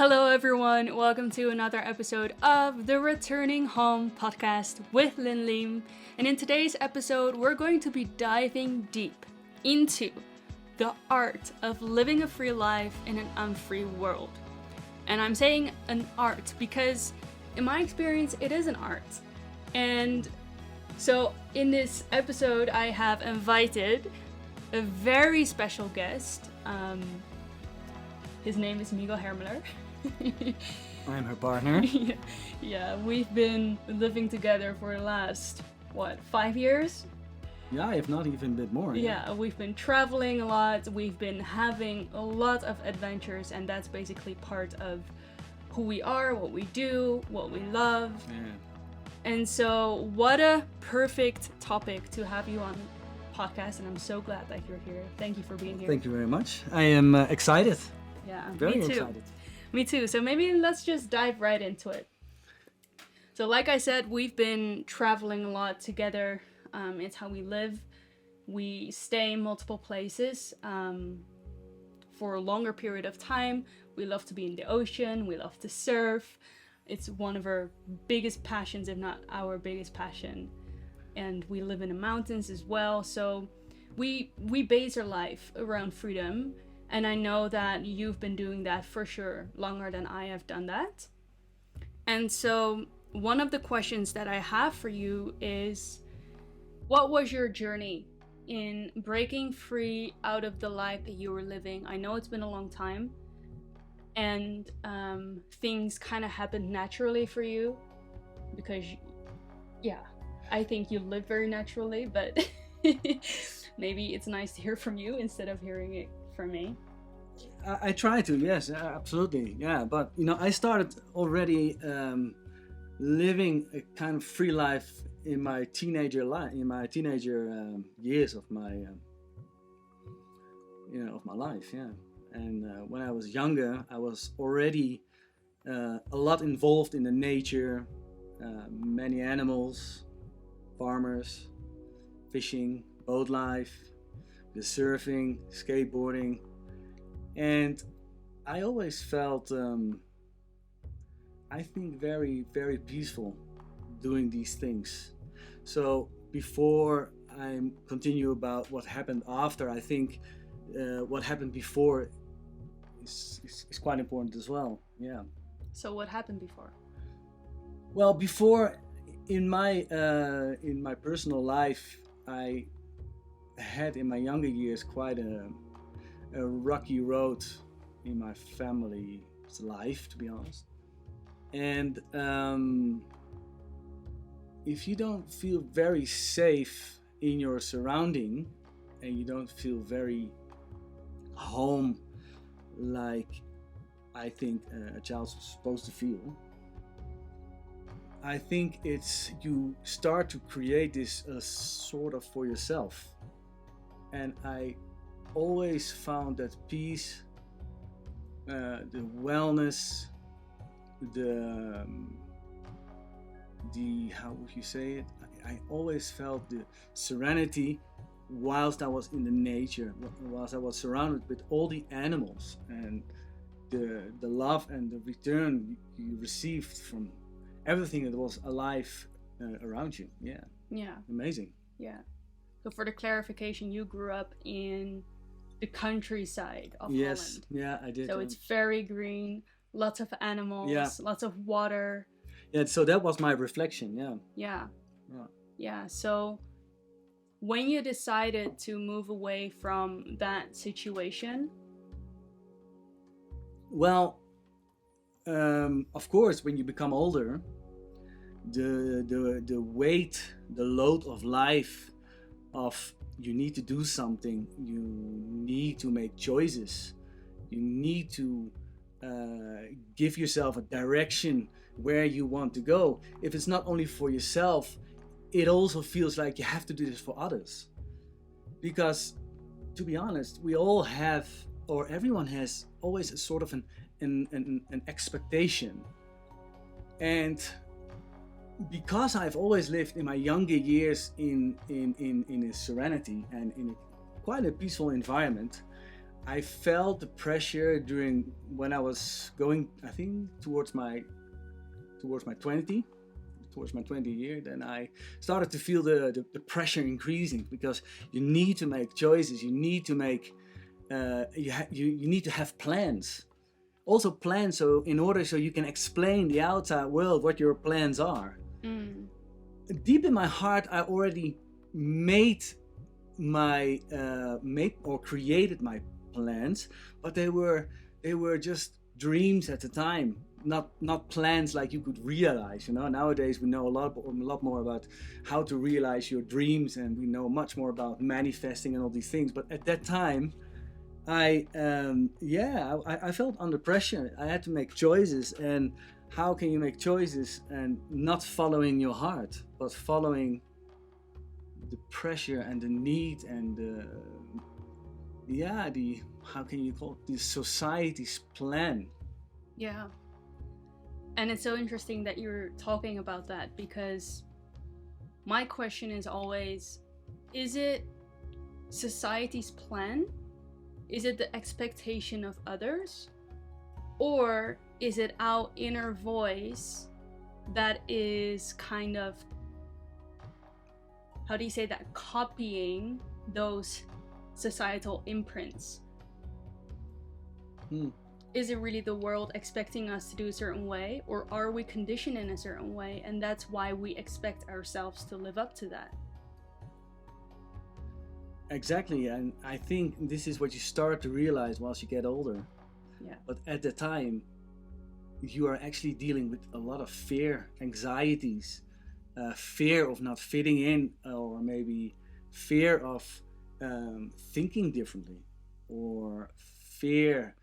Hello everyone, welcome to another episode of the Returning Home podcast with Lin Lim. And in today's episode, we're going to be diving deep into the art of living a free life in an unfree world. And I'm saying an art because in my experience, it is an art. And so in this episode, I have invited a very special guest. His name is Migo Hermeler. I'm her partner. Yeah, we've been living together for the last, 5 years? Yeah, if not even a bit more. Yeah, we've been traveling a lot, we've been having a lot of adventures, and that's basically part of who we are, what we do, what we love. Yeah. And so, what a perfect topic to have you on podcast, and I'm so glad that you're here. Thank you for being here. Thank you very much. I am excited. Yeah, Very me too. excited. Me too. So maybe let's just dive right into it. So like I said, we've been traveling a lot together. It's how we live. We stay in multiple places for a longer period of time. We love to be in the ocean. We love to surf. It's one of our biggest passions, if not our biggest passion. And we live in the mountains as well. So we base our life around freedom. And I know that you've been doing that for sure longer than I have done that. And so one of the questions that I have for you is, what was your journey in breaking free out of the life that you were living? I know it's been a long time, and things kind of happened naturally for you because, I think you live very naturally, but maybe it's nice to hear from you instead of hearing it from me. I try to, yes, absolutely, yeah. But I started already living a kind of free life in my teenager years of my of my life, yeah. And when I was younger, I was already a lot involved in the nature, many animals, farmers, fishing, boat life, the surfing, skateboarding, and I always felt, I think, very, very peaceful doing these things. So before I continue about what happened after, I think what happened before is quite important as well. Yeah. So what happened before? Well, before in my personal life, I had in my younger years quite a rocky road in my family's life, to be honest. And if you don't feel very safe in your surrounding and you don't feel very home like I think a child's supposed to feel, I think it's you start to create this sort of for yourself. And I always found that peace, the wellness, the how would you say it? I always felt the serenity whilst I was in the nature, whilst I was surrounded with all the animals and the love and the return you received from everything that was alive around you. Yeah. Yeah. Amazing. Yeah. So for the clarification, you grew up in the countryside of Yes. Holland. Yeah, I did. So it's very green, lots of animals, lots of water. Yeah, so that was my reflection, yeah. Yeah. Yeah. Yeah. So when you decided to move away from that situation? Well, of course, when you become older, the weight, the load of life, of you need to do something, you need to make choices, you need to give yourself a direction where you want to go. If it's not only for yourself, it also feels like you have to do this for others. Because, to be honest, we all have, or everyone has, always a sort of an expectation. And because I've always lived in my younger years in a serenity and in quite a peaceful environment, I felt the pressure during when I was going, I think, towards my 20 year. Then I started to feel the pressure increasing, because you need to make choices. You need to make you need to have plans. Also plans, so in order so you can explain the outside world what your plans are. Deep in my heart, I already made my created my plans, but they were just dreams at the time, not plans like you could realize. Nowadays we know a lot more about how to realize your dreams, and we know much more about manifesting and all these things. But at that time, I felt under pressure. I had to make choices, and how can you make choices and not following your heart, but following the pressure and the need and the how can you call it, the society's plan. Yeah. And it's so interesting that you're talking about that, because my question is always, is it society's plan? Is it the expectation of others? Or is it our inner voice that is kind of, how do you say that, copying those societal imprints? Is it really the world expecting us to do a certain way, or are we conditioned in a certain way, and that's why we expect ourselves to live up to that? Exactly, and I think this is what you start to realize once you get older. Yeah. But at the time, you are actually dealing with a lot of fear, anxieties, fear of not fitting in, or maybe fear of thinking differently, or fear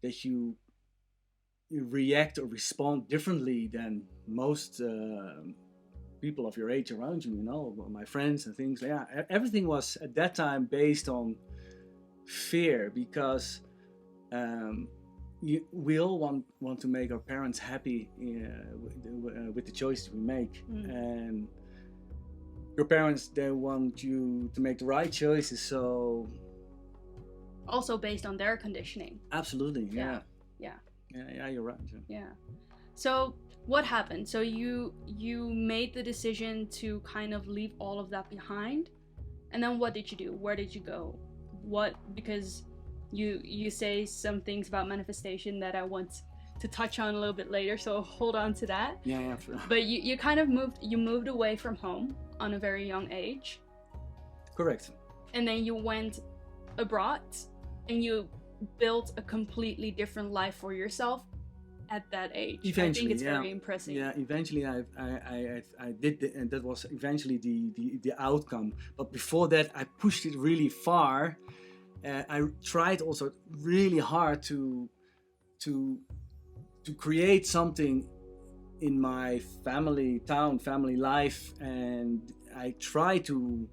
that you react or respond differently than most people of your age around you, my friends and things. Yeah, everything was at that time based on fear, because we all want to make our parents happy with the choices we make. And your parents, they want you to make the right choices, so also based on their conditioning. Absolutely. Yeah, you're right. Yeah. So what happened? So you made the decision to kind of leave all of that behind, and then what did you do? Where did you go? Because you say some things about manifestation that I want to touch on a little bit later, so hold on to that. Yeah, sure. But you kind of moved away from home on a very young age. Correct. And then you went abroad and you built a completely different life for yourself at that age. Eventually, I think it's very impressive. Yeah, eventually I did, and that was eventually the outcome. But before that, I pushed it really far. I tried also really hard to create something in my family life, and I tried to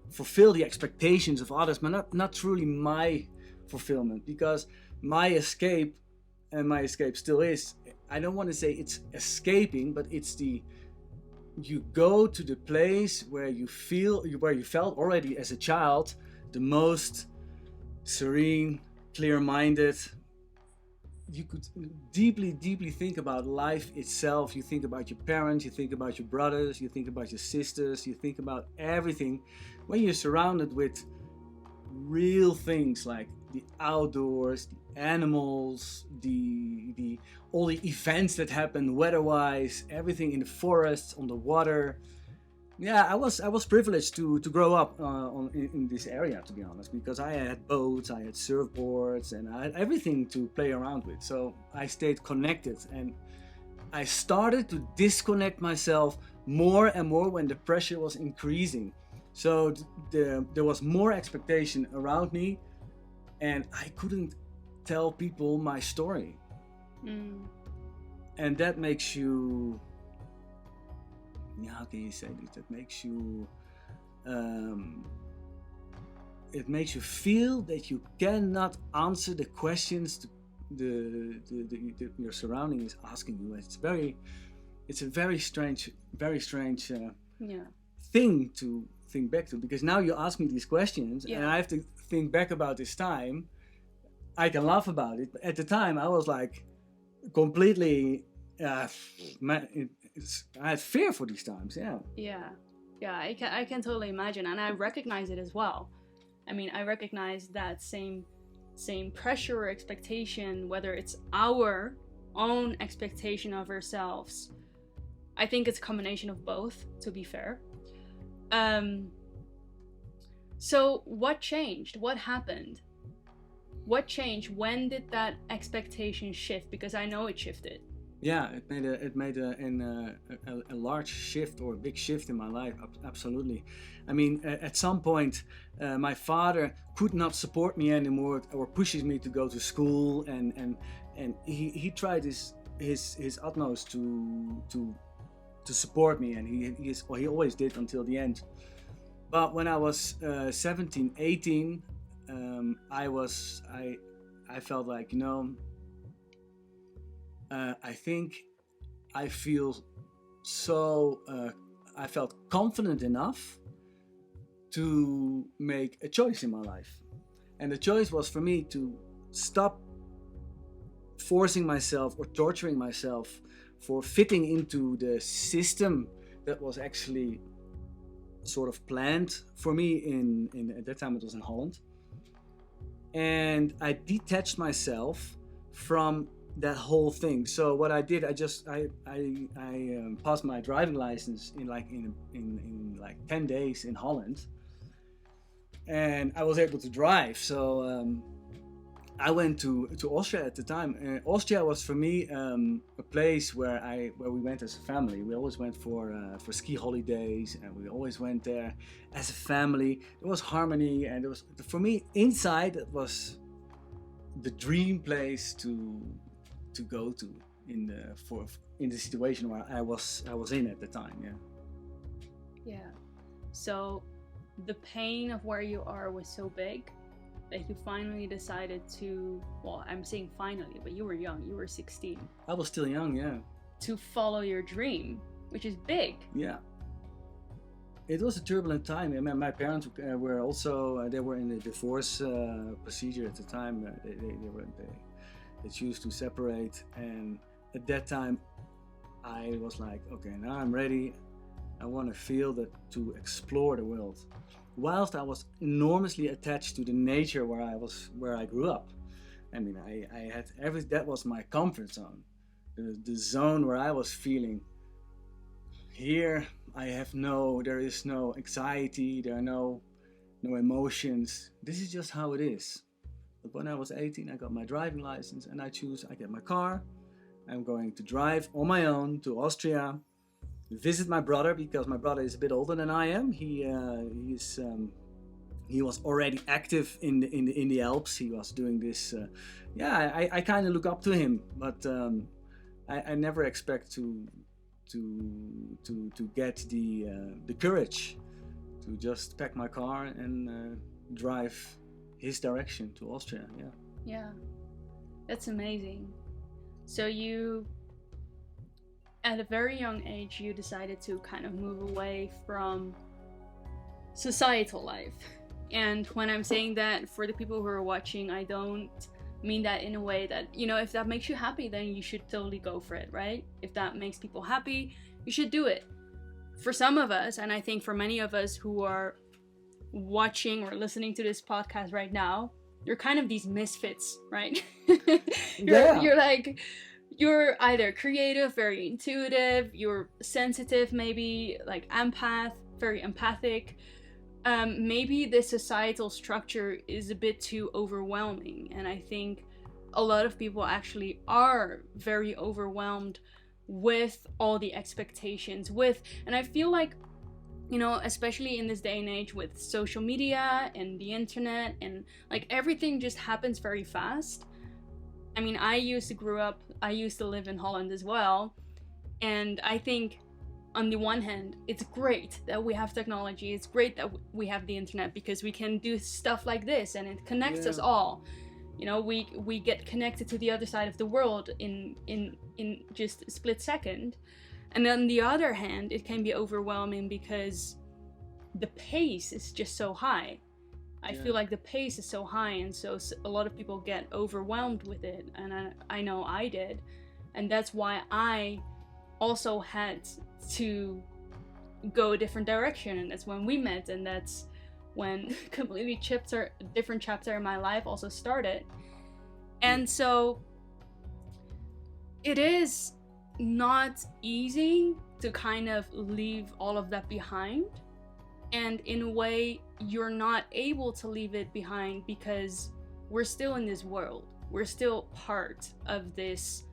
fulfill the expectations of others, but not truly my fulfillment, because my escape, and my escape still is, I don't want to say it's escaping, but it's you go to the place where you felt already as a child the most serene, clear-minded. You could deeply think about life itself. You think about your parents, you think about your brothers, you think about your sisters, you think about everything. When you're surrounded with real things like the outdoors, the animals, the all the events that happen weather-wise, everything in the forests, on the water. Yeah, I was privileged to grow up in this area, to be honest, because I had boats, I had surfboards, and I had everything to play around with. So I stayed connected, and I started to disconnect myself more and more when the pressure was increasing. So there was more expectation around me, and I couldn't tell people my story. And that makes you, how can you say this? That makes you, it makes you feel that you cannot answer the questions your surrounding is asking you. It's a very strange thing to think back to, because now you ask me these questions, and I have to think back about this time. I can laugh about it. But at the time, I was like completely. I had fear for these times. Yeah. Yeah, I can totally imagine, and I recognize it as well. I mean, I recognize that same pressure or expectation, whether it's our own expectation of ourselves. I think it's a combination of both, to be fair. So what changed? What happened? What changed? When did that expectation shift? Because I know it shifted. Yeah, it made a large shift, or a big shift in my life. Absolutely. I mean, at some point, my father could not support me anymore, or pushes me to go to school, and he tried his utmost to support me, and he always did until the end. But when I was 17, 18, I felt like, I think I feel I felt confident enough to make a choice in my life. And the choice was for me to stop forcing myself or torturing myself for fitting into the system that was actually sort of planned for me in at that time it was in Holland. And I detached myself from that whole thing. So what I did, I passed my driving license in like 10 days in Holland, and I was able to drive. So I went to Austria at the time. Austria was for me a place where we went as a family. We always went for ski holidays, and we always went there as a family. There was harmony, and it was, for me, inside, it was the dream place to go to in the situation where I was in at the time. Yeah. So the pain of where you are was so big that you finally decided to, well, I'm saying finally, but you were young, you were 16. I was still young, yeah. To follow your dream, which is big. Yeah. It was a turbulent time. I mean, my parents were also, they were in the divorce procedure at the time. They chose to separate, and at that time I was like, okay, now I'm ready. I want to feel that, to explore the world. Whilst I was enormously attached to the nature where I grew up. I mean, I had that was my comfort zone, the zone where I was feeling. Here there is no anxiety, there are no emotions. This is just how it is. But when I was 18, I got my driving license, and I get my car. I'm going to drive on my own to Austria, visit my brother, because my brother is a bit older than I am. He was already active in the Alps. He was doing this. I kind of look up to him, but I never expect to get the courage to just pack my car and drive his direction to Austria. Yeah, that's amazing. So you, at a very young age, you decided to kind of move away from societal life. And when I'm saying that, for the people who are watching, I don't mean that in a way that, if that makes you happy, then you should totally go for it, right? If that makes people happy, you should do it. For some of us, and I think for many of us who are watching or listening to this podcast right now, you're kind of these misfits, right? You're either creative, very intuitive, you're sensitive, maybe like empath, very empathic. Maybe the societal structure is a bit too overwhelming, and I think a lot of people actually are very overwhelmed with all the expectations, and I feel like, especially in this day and age with social media and the internet, and like everything just happens very fast. I mean, I used to live in Holland as well, and I think on the one hand, it's great that we have technology, it's great that we have the internet, because we can do stuff like this and it connects us all. We get connected to the other side of the world in just a split second. And on the other hand, it can be overwhelming because the pace is just so high. I feel like the pace is so high, and so a lot of people get overwhelmed with it, and I know I did, and that's why I also had to go a different direction, and that's when we met, and that's when completely different chapter in my life also started. And so it is not easy to kind of leave all of that behind, and in a way you're not able to leave it behind because we're still in this world, we're still part of this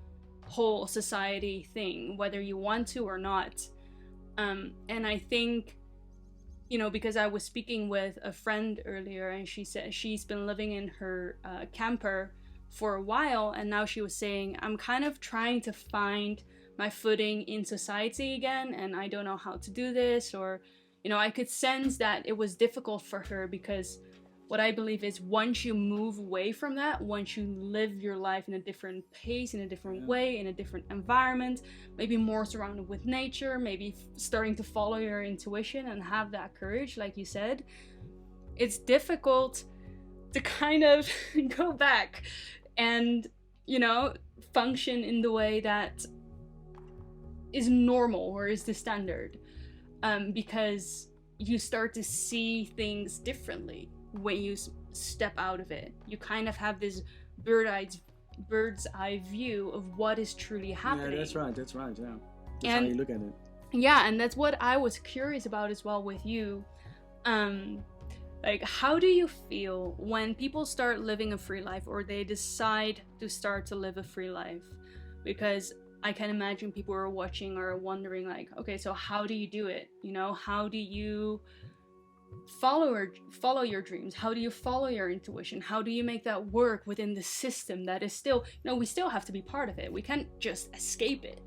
whole society thing, whether you want to or not. And I think, you know, because I was speaking with a friend earlier, and she said she's been living in her camper for a while, and now she was saying, I'm kind of trying to find my footing in society again, and I don't know how to do this. Or, you know, I could sense that it was difficult for her, because what I believe is once you move away from that, once you live your life in a different pace, in a different way, in a different environment, maybe more surrounded with nature, maybe starting to follow your intuition and have that courage, like you said, it's difficult to kind of go back and, you know, function in the way that is normal or is the standard, because you start to see things differently when you step out of it. You kind of have this bird's eye view of what is truly happening. Yeah, that's right, yeah. That's how you look at it. Yeah, and that's what I was curious about as well with you. Like, how do you feel when people start living a free life, or they decide to start to live a free life? Because I can imagine people who are watching are wondering, like, okay, so how do you do it? You know, how do you follow your dreams? How do you follow your intuition? How do you make that work within the system that is still, you know, we still have to be part of it. We can't just escape it.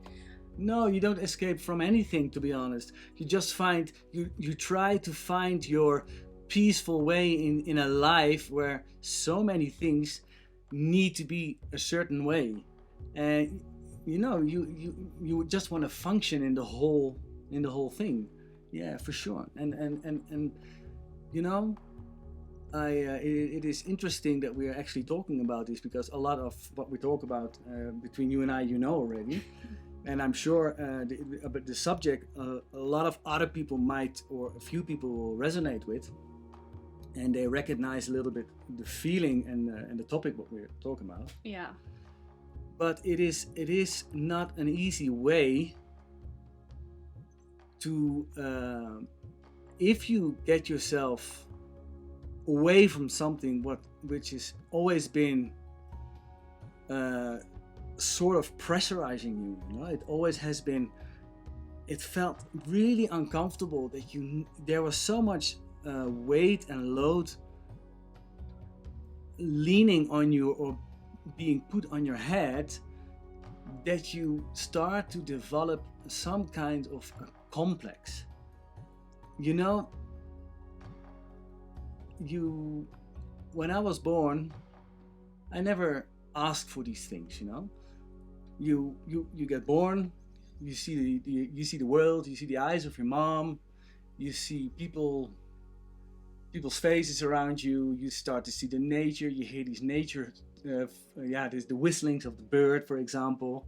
No, you don't escape from anything, to be honest. You just find, you try to find your peaceful way in a life where so many things need to be a certain way. And you know, you just want to function in the whole thing. Yeah, for sure. And you know, it is interesting that we are actually talking about this, because a lot of what we talk about between you and I, you know already. And I'm sure the subject, a lot of other people might, or a few people will resonate with, and they recognize a little bit the feeling and the topic what we're talking about. Yeah. But it is not an easy way to, if you get yourself away from something which has always been sort of pressurizing you, you know, it always has been, it felt really uncomfortable that there was so much weight and load leaning on you or being put on your head, that you start to develop some kind of a complex. You know, when I was born, I never asked for these things, you know. You get born, you see the world, you see the eyes of your mom, you see people's faces around you, you start to see the nature, you hear these nature, there's the whistlings of the bird, for example.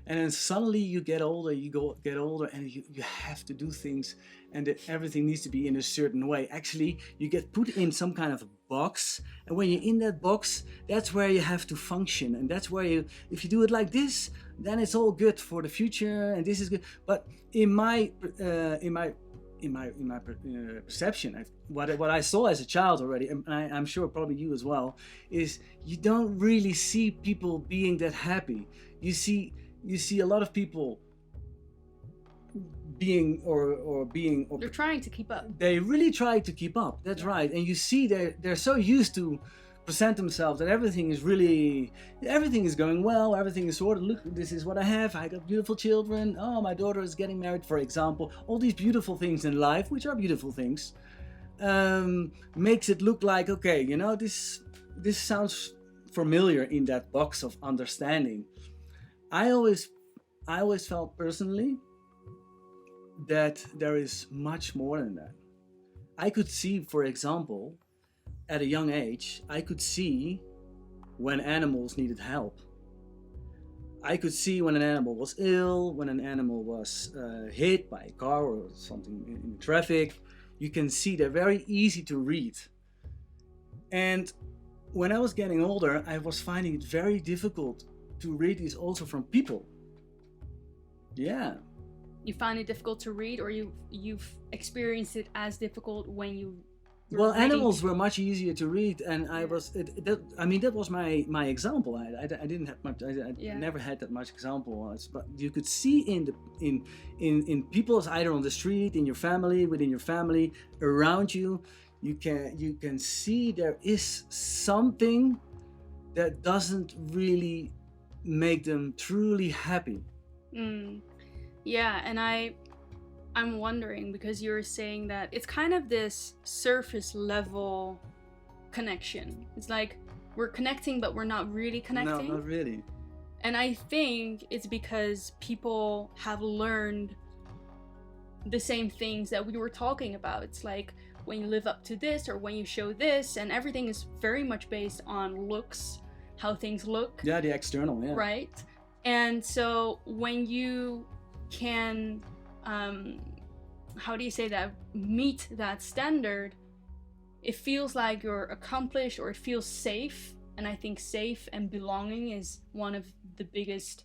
And then suddenly you get older, and you have to do things, and everything needs to be in a certain way. Actually, you get put in some kind of a box, and when you're in that box, that's where you have to function, and that's where if you do it like this, then it's all good for the future, and this is good. But in my perception, what I saw as a child already, and I'm sure probably you as well, is you don't really see people being that happy. You see a lot of people being they're trying to keep up. They really try to keep up. That's right. And you see they're so used to present themselves that everything is going well, everything is sorted. Look, this is what I have. I got beautiful children. Oh, my daughter is getting married, for example. All these beautiful things in life, which are beautiful things, makes it look like, okay, you know, this sounds familiar in that box of understanding. I always felt personally that there is much more than that. I could see, for example, at a young age, I could see when animals needed help. I could see when an animal was ill, when an animal was hit by a car or something in traffic. You can see they're very easy to read. And when I was getting older, I was finding it very difficult to read these also from people. Yeah. You find it difficult to read, or you've experienced it as difficult when you well, animals were much easier to read, and I was that was my example. I didn't have much. I never had that much example, but you could see in people's, either on the street, in your family, within your family, around you, you can see there is something that doesn't really make them truly happy. Yeah, and I'm wondering, because you're saying that it's kind of this surface level connection. It's like we're connecting, but we're not really connecting. No, not really. And I think it's because people have learned the same things that we were talking about. It's like when you live up to this, or when you show this, and everything is very much based on looks, how things look. Yeah, the external, yeah. Right? And so when you can how do you say that, meet that standard, it feels like you're accomplished, or it feels safe. And I think safe and belonging is one of the biggest,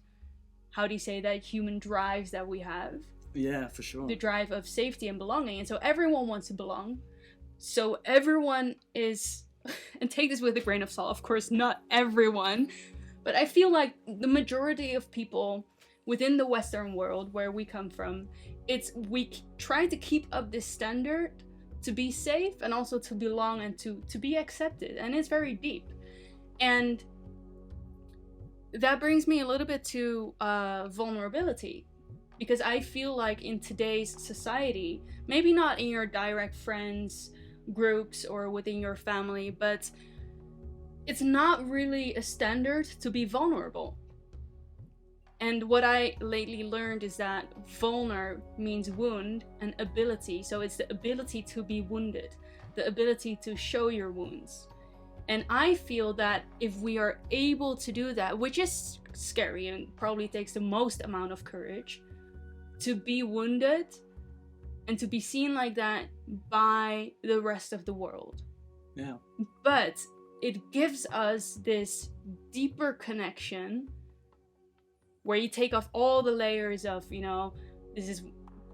how do you say that, human drives that we have. Yeah, for sure. The drive of safety and belonging. And so everyone wants to belong. So everyone is, and take this with a grain of salt, of course not everyone, but I feel like the majority of people within the Western world where we come from, we try to keep up this standard to be safe and also to belong and to be accepted, and it's very deep. And that brings me a little bit to vulnerability, because I feel like in today's society, maybe not in your direct friends groups or within your family, but it's not really a standard to be vulnerable. And what I lately learned is that vulner means wound, and ability. So it's the ability to be wounded, the ability to show your wounds. And I feel that if we are able to do that, which is scary and probably takes the most amount of courage, to be wounded and to be seen like that by the rest of the world. Yeah. But it gives us this deeper connection, where you take off all the layers of, this is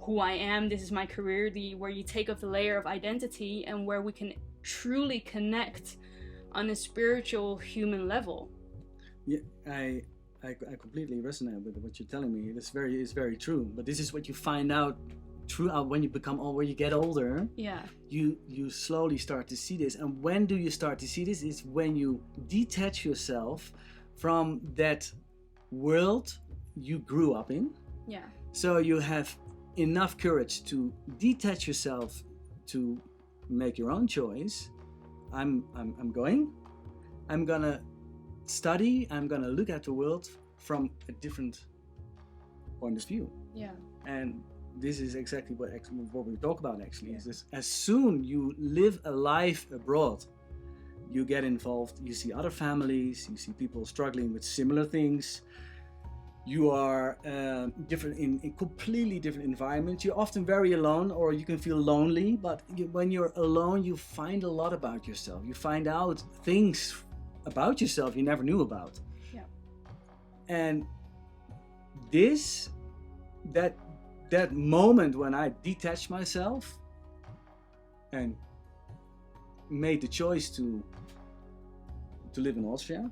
who I am, this is my career, where you take off the layer of identity, and where we can truly connect on a spiritual human level. Yeah, I completely resonate with what you're telling me. It's very true. But this is what you find out when you become old, when you get older. Yeah. You slowly start to see this. And when do you start to see this? Is when you detach yourself from that world you grew up in. Yeah. So you have enough courage to detach yourself to make your own choice. I'm gonna study, I'm gonna look at the world from a different point of view. Yeah. And this is exactly what we talk about actually. Is this, as soon you live a life abroad, you get involved, you see other families, you see people struggling with similar things. You are different in completely different environments. You're often very alone, or you can feel lonely, but when you're alone, you find a lot about yourself. You find out things about yourself you never knew about. Yeah. And that moment when I detached myself and made the choice to live in Austria,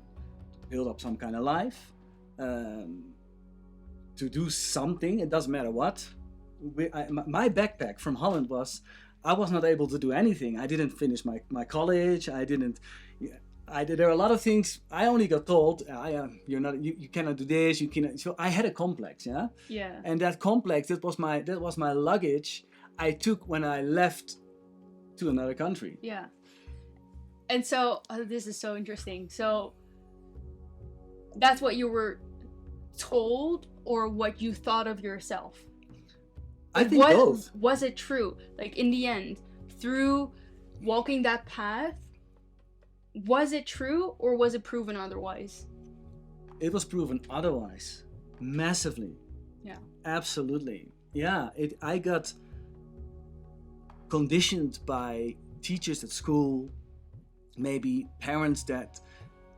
build up some kind of life, to do something, it doesn't matter what. My backpack from Holland I was not able to do anything. I didn't finish my college. There are a lot of things I only got told. You cannot do this. You cannot. So I had a complex, yeah. Yeah. And that complex, that was my luggage I took when I left to another country. Yeah. And so this is so interesting. So that's what you were told, or what you thought of yourself? I think both. Was it true? Like in the end, through walking that path, Was it true or was it proven otherwise? It was proven otherwise, massively. Yeah. Absolutely. Yeah, I got conditioned by teachers at school, maybe parents that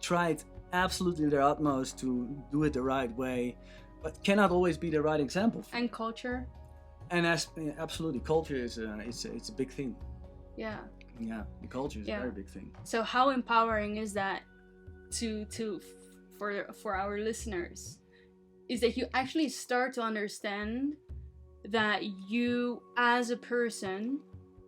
tried absolutely their utmost to do it the right way, but cannot always be the right example. And culture. And absolutely, culture is it's a big thing. Yeah. Yeah, the culture is a very big thing. So how empowering is that for our listeners? Is that you actually start to understand that you as a person,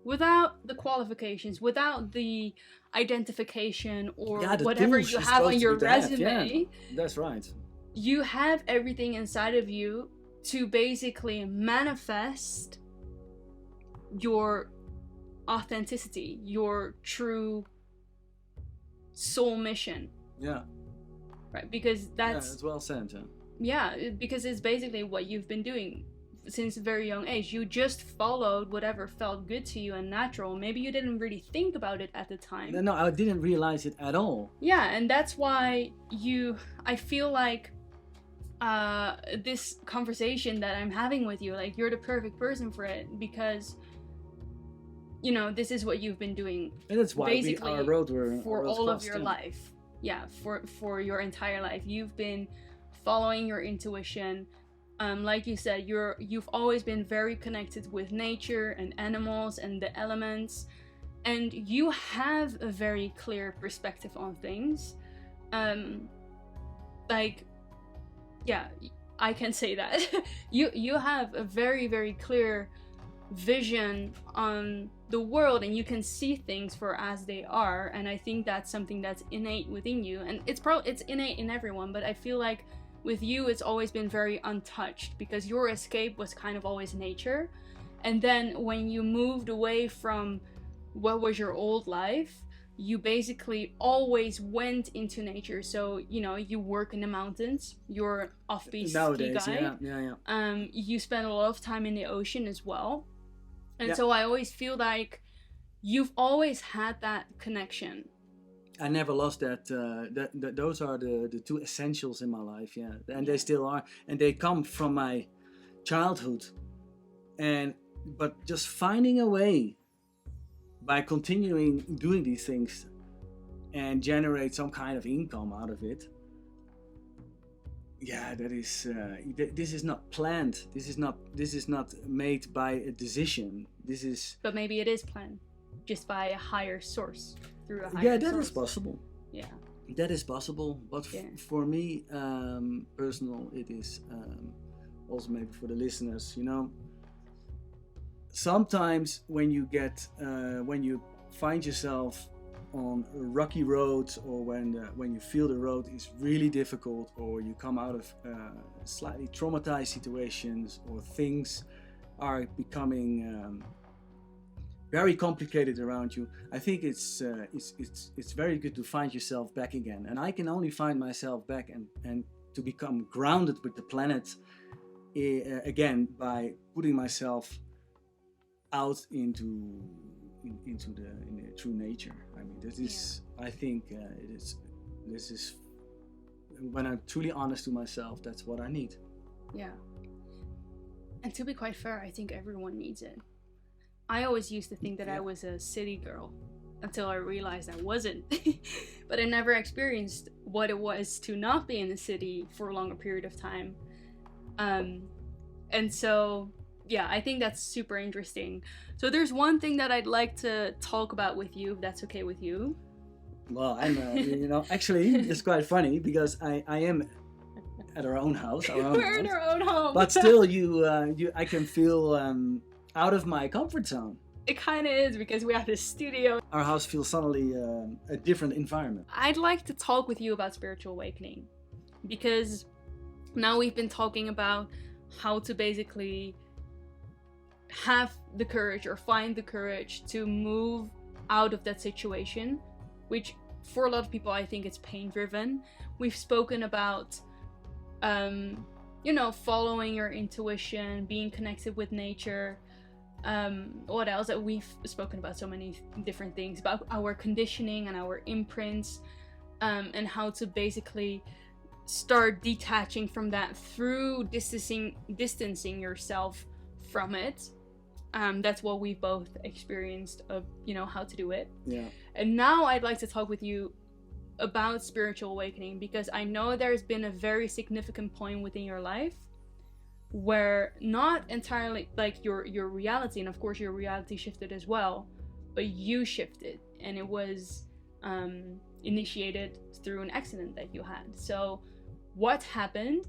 without the qualifications, without the identification or whatever you have on your resume, that's right. You have everything inside of you to basically manifest your authenticity, your true soul mission. Yeah. Right, because that's well said. Yeah, because it's basically what you've been doing since a very young age. You just followed whatever felt good to you and natural. Maybe you didn't really think about it at the time. No, I didn't realize it at all. Yeah, and that's why I feel like this conversation that I'm having with you, like, you're the perfect person for it, because this is what you've been doing. And that's why our road for all of your life. Yeah, for your entire life. You've been following your intuition. Like you said, you've always been very connected with nature and animals and the elements, and you have a very clear perspective on things. I can say that. you have a very, very clear vision on the world, and you can see things for as they are, and I think that's something that's innate within you, and it's innate in everyone, but I feel like with you it's always been very untouched, because your escape was kind of always nature. And then when you moved away from what was your old life, you basically always went into nature. So you work in the mountains, you're off-piste ski guy. Yeah. You spend a lot of time in the ocean as well. And so I always feel like you've always had that connection. I never lost that. Those are the two essentials in my life, and they still are, and they come from my childhood. But just finding a way by continuing doing these things and generate some kind of income out of it. Yeah, that is. This is not planned. This is not made by a decision. This is. But maybe it is planned, just by a higher source, through a higher. Yeah, that is possible. Yeah. That is possible, but for me, personal, it is also maybe for the listeners. Sometimes when you find yourself on rocky roads, or when you feel the road is really difficult, or you come out of slightly traumatized situations, or things are becoming very complicated around you, I think it's very good to find yourself back again. And I can only find myself back and to become grounded with the planet again by putting myself out into the true nature. I mean, this is. I think it is. This is when I'm truly honest to myself. That's what I need. Yeah. And to be quite fair, I think everyone needs it. I always used to think that I was a city girl until I realized I wasn't. But I never experienced what it was to not be in the city for a longer period of time. And so. Yeah, I think that's super interesting. So there's one thing that I'd like to talk about with you, if that's okay with you. Well, I'm, actually, it's quite funny because I am at our own house. We're in our own home. But still, I can feel out of my comfort zone. It kind of is, because we have this studio. Our house feels suddenly a different environment. I'd like to talk with you about spiritual awakening, because now we've been talking about how to basically have the courage, or find the courage to move out of that situation, which for a lot of people I think it's pain driven. We've spoken about following your intuition, being connected with nature, What else? That we've spoken about so many different things about our conditioning and our imprints, and how to basically start detaching from that through distancing yourself from it. That's what we've both experienced of, how to do it. Yeah. And now I'd like to talk with you about spiritual awakening, because I know there's been a very significant point within your life where not entirely like your reality, and of course your reality shifted as well, but you shifted, and it was initiated through an accident that you had. So what happened,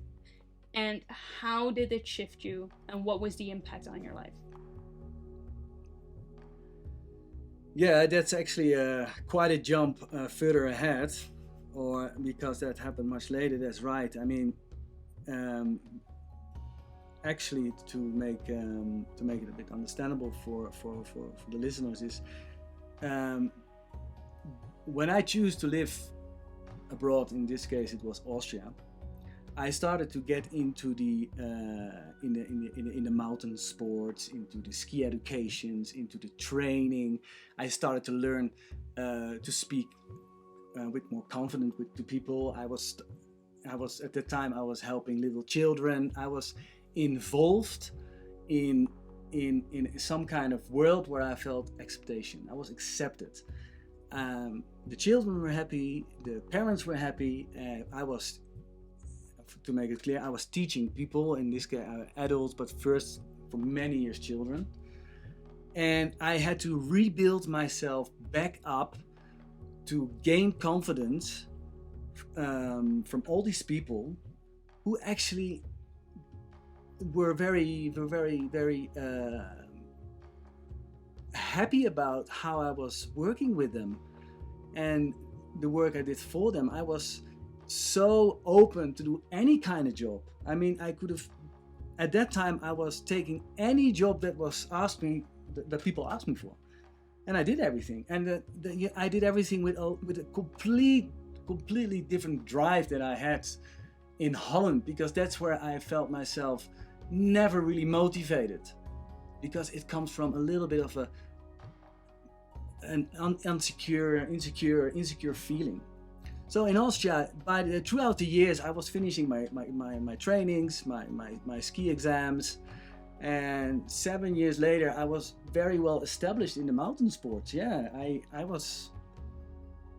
and how did it shift you, and what was the impact on your life? Yeah, that's actually quite a jump further ahead, or because that happened much later. That's right. I mean, actually, to make it a bit understandable for the listeners, is when I choose to live abroad. In this case, it was Austria. I started to get into the in the mountain sports, into the ski educations, into the training. I started to learn to speak with more confidence with the people. I was at the time I was helping little children. I was involved in some kind of world where I felt acceptation. I was accepted. The children were happy. The parents were happy. I was, to make it clear, I was teaching people, in this case adults, but first for many years children. And I had to rebuild myself back up to gain confidence from all these people who actually were very happy about how I was working with them and the work I did for them. I was so open to do any kind of job. I mean, I could have, at that time I was taking any job that was asked me, that people asked me for, and I did everything. And I did everything with a completely different drive that I had in Holland, because that's where I felt myself never really motivated, because it comes from a little bit of an insecure feeling. So in Austria, throughout the years, I was finishing my trainings, my ski exams, and 7 years later, I was very well established in the mountain sports. Yeah, I was.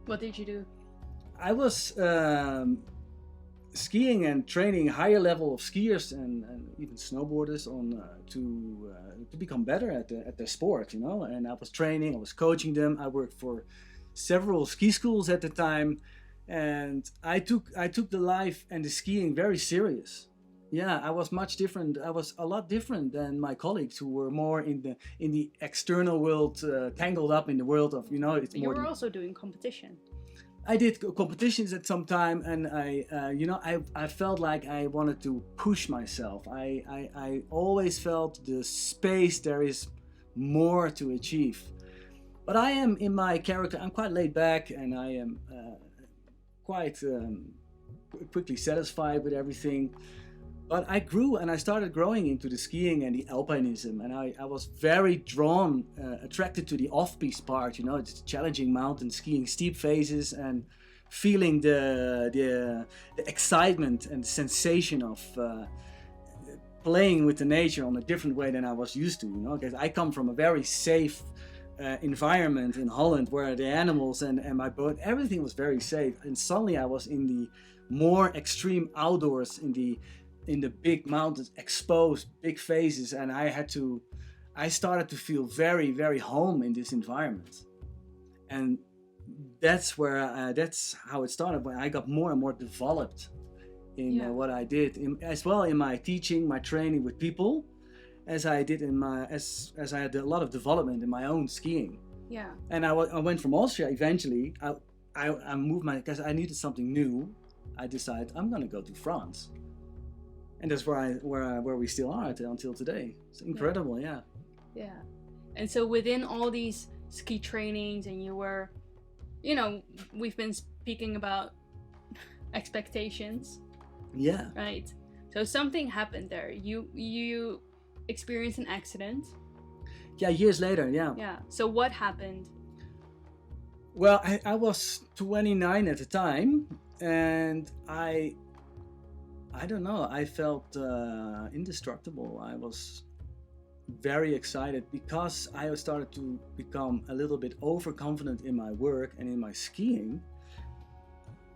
What did you do? I was skiing and training higher level of skiers and even snowboarders on to become better at their sport, And I was training, I was coaching them. I worked for several ski schools at the time, and I took the life and the skiing very serious. Yeah, I was much different. I was a lot different than my colleagues who were more in the external world, tangled up in the world of, it's you more. You were also doing competition. I did competitions at some time, and I felt like I wanted to push myself. I always felt the space there is more to achieve. But I am, in my character, I'm quite laid back, and I am quite quickly satisfied with everything. But I grew, and I started growing into the skiing and the alpinism, and I was very attracted to the off-piste part. It's challenging mountain skiing, steep faces, and feeling the excitement and the sensation of playing with the nature on a different way than I was used to. Because I come from a very safe environment in Holland, where the animals and my boat, everything was very safe, and suddenly I was in the more extreme outdoors, in the big mountains, exposed, big faces, and I started to feel very, very home in this environment. And that's how it started, when I got more and more developed in what I did, as well in my teaching, my training with people, as I did as I had a lot of development in my own skiing. Yeah. And I went from Austria eventually. I moved because I needed something new. I decided I'm going to go to France. And that's where we still are until today. It's incredible, yeah. Yeah. And so within all these ski trainings, and you were, we've been speaking about expectations. Yeah. Right. So something happened there. You experienced an accident. Yeah, years later, yeah. Yeah. So what happened? Well, I was 29 at the time, and I don't know, I felt indestructible. I was very excited because I started to become a little bit overconfident in my work and in my skiing.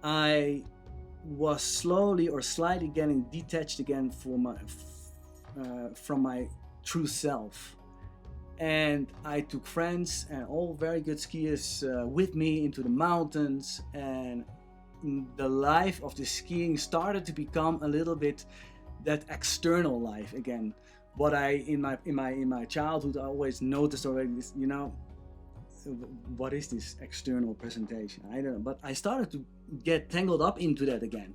I was slowly or slightly getting detached again from my true self. And I took friends and all very good skiers with me into the mountains, and the life of the skiing started to become a little bit that external life again. What I in my childhood I always noticed already is, what is this external presentation? I don't know, but I started to get tangled up into that again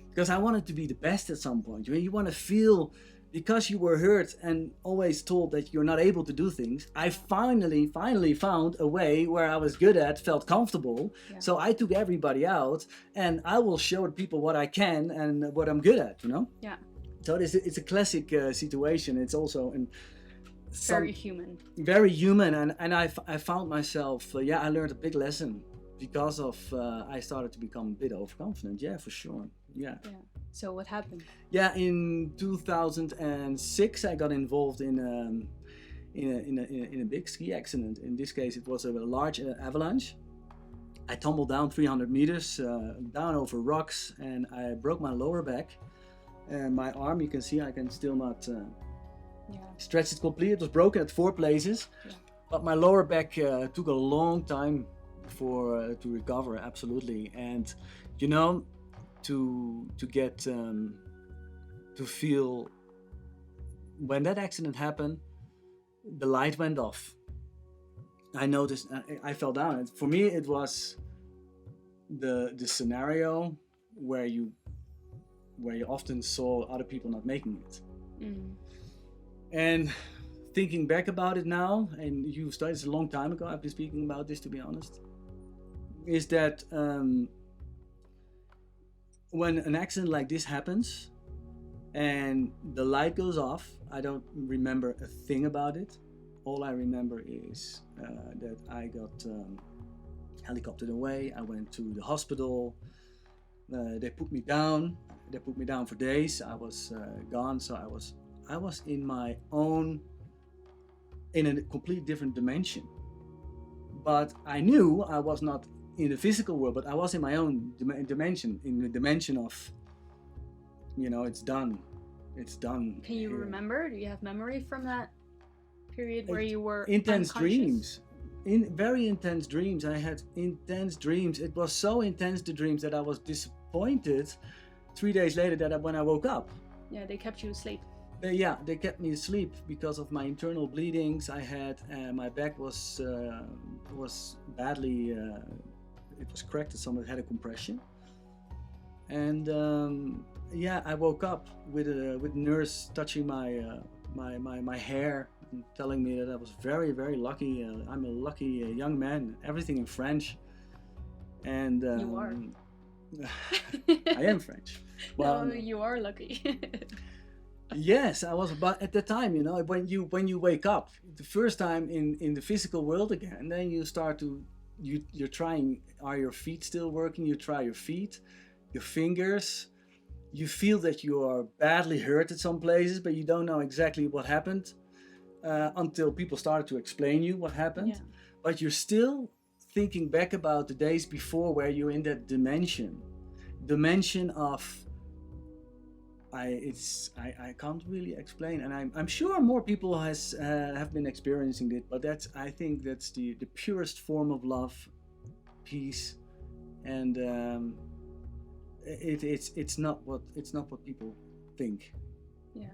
because I wanted to be the best at some point. You want to feel, because you were hurt and always told that you're not able to do things. I finally found a way where I was good at, felt comfortable. Yeah. So I took everybody out, and I will show people what I can and what I'm good at. Yeah. So it's a classic situation. It's also very human. Very human, and I found myself. I learned a big lesson because of I started to become a bit overconfident. Yeah, for sure. Yeah. So what happened? Yeah, in 2006, I got involved in a big ski accident. In this case, it was a large avalanche. I tumbled down 300 meters, down over rocks, and I broke my lower back. And my arm, you can see, I can still not stretch it completely. It was broken at 4 places, but my lower back took a long time to recover. Absolutely, and to get to feel when that accident happened, the light went off. I noticed I fell down, and for me it was the scenario where you often saw other people not making it. And thinking back about it now, and you started, it's a long time ago I've been speaking about this, to be honest, is that when an accident like this happens and the light goes off, I don't remember a thing about it. All I remember is that I got helicoptered away. I went to the hospital. They put me down. They put me down for days. I was gone, so I was in my own, in a completely different dimension. But I knew I was not in the physical world, but I was in my own dimension, in the dimension of, it's done. It's done. Can you remember? Do you have memory from that period where you were intense dreams? Very intense dreams. I had intense dreams. It was so intense, the dreams, that I was disappointed 3 days later when I woke up. Yeah, they kept you asleep. They kept me asleep because of my internal bleedings. I had my back was badly. It was cracked. Someone had a compression, and I woke up with a nurse touching my hair and telling me that I was very, very lucky. I'm a lucky young man. Everything in French, and you are. I am French. Well, no, you are lucky. Yes, I was. But at the time, when you wake up the first time in the physical world again, and then you start to you're trying. Are your feet still working? You try your feet, your fingers. You feel that you are badly hurt at some places, but you don't know exactly what happened until people started to explain you what happened. Yeah. But you're still thinking back about the days before, where you're in that dimension of. I can't really explain, and I'm sure more people have been experiencing it, but I think that's the purest form of love, peace, and it's not what people think. Yeah.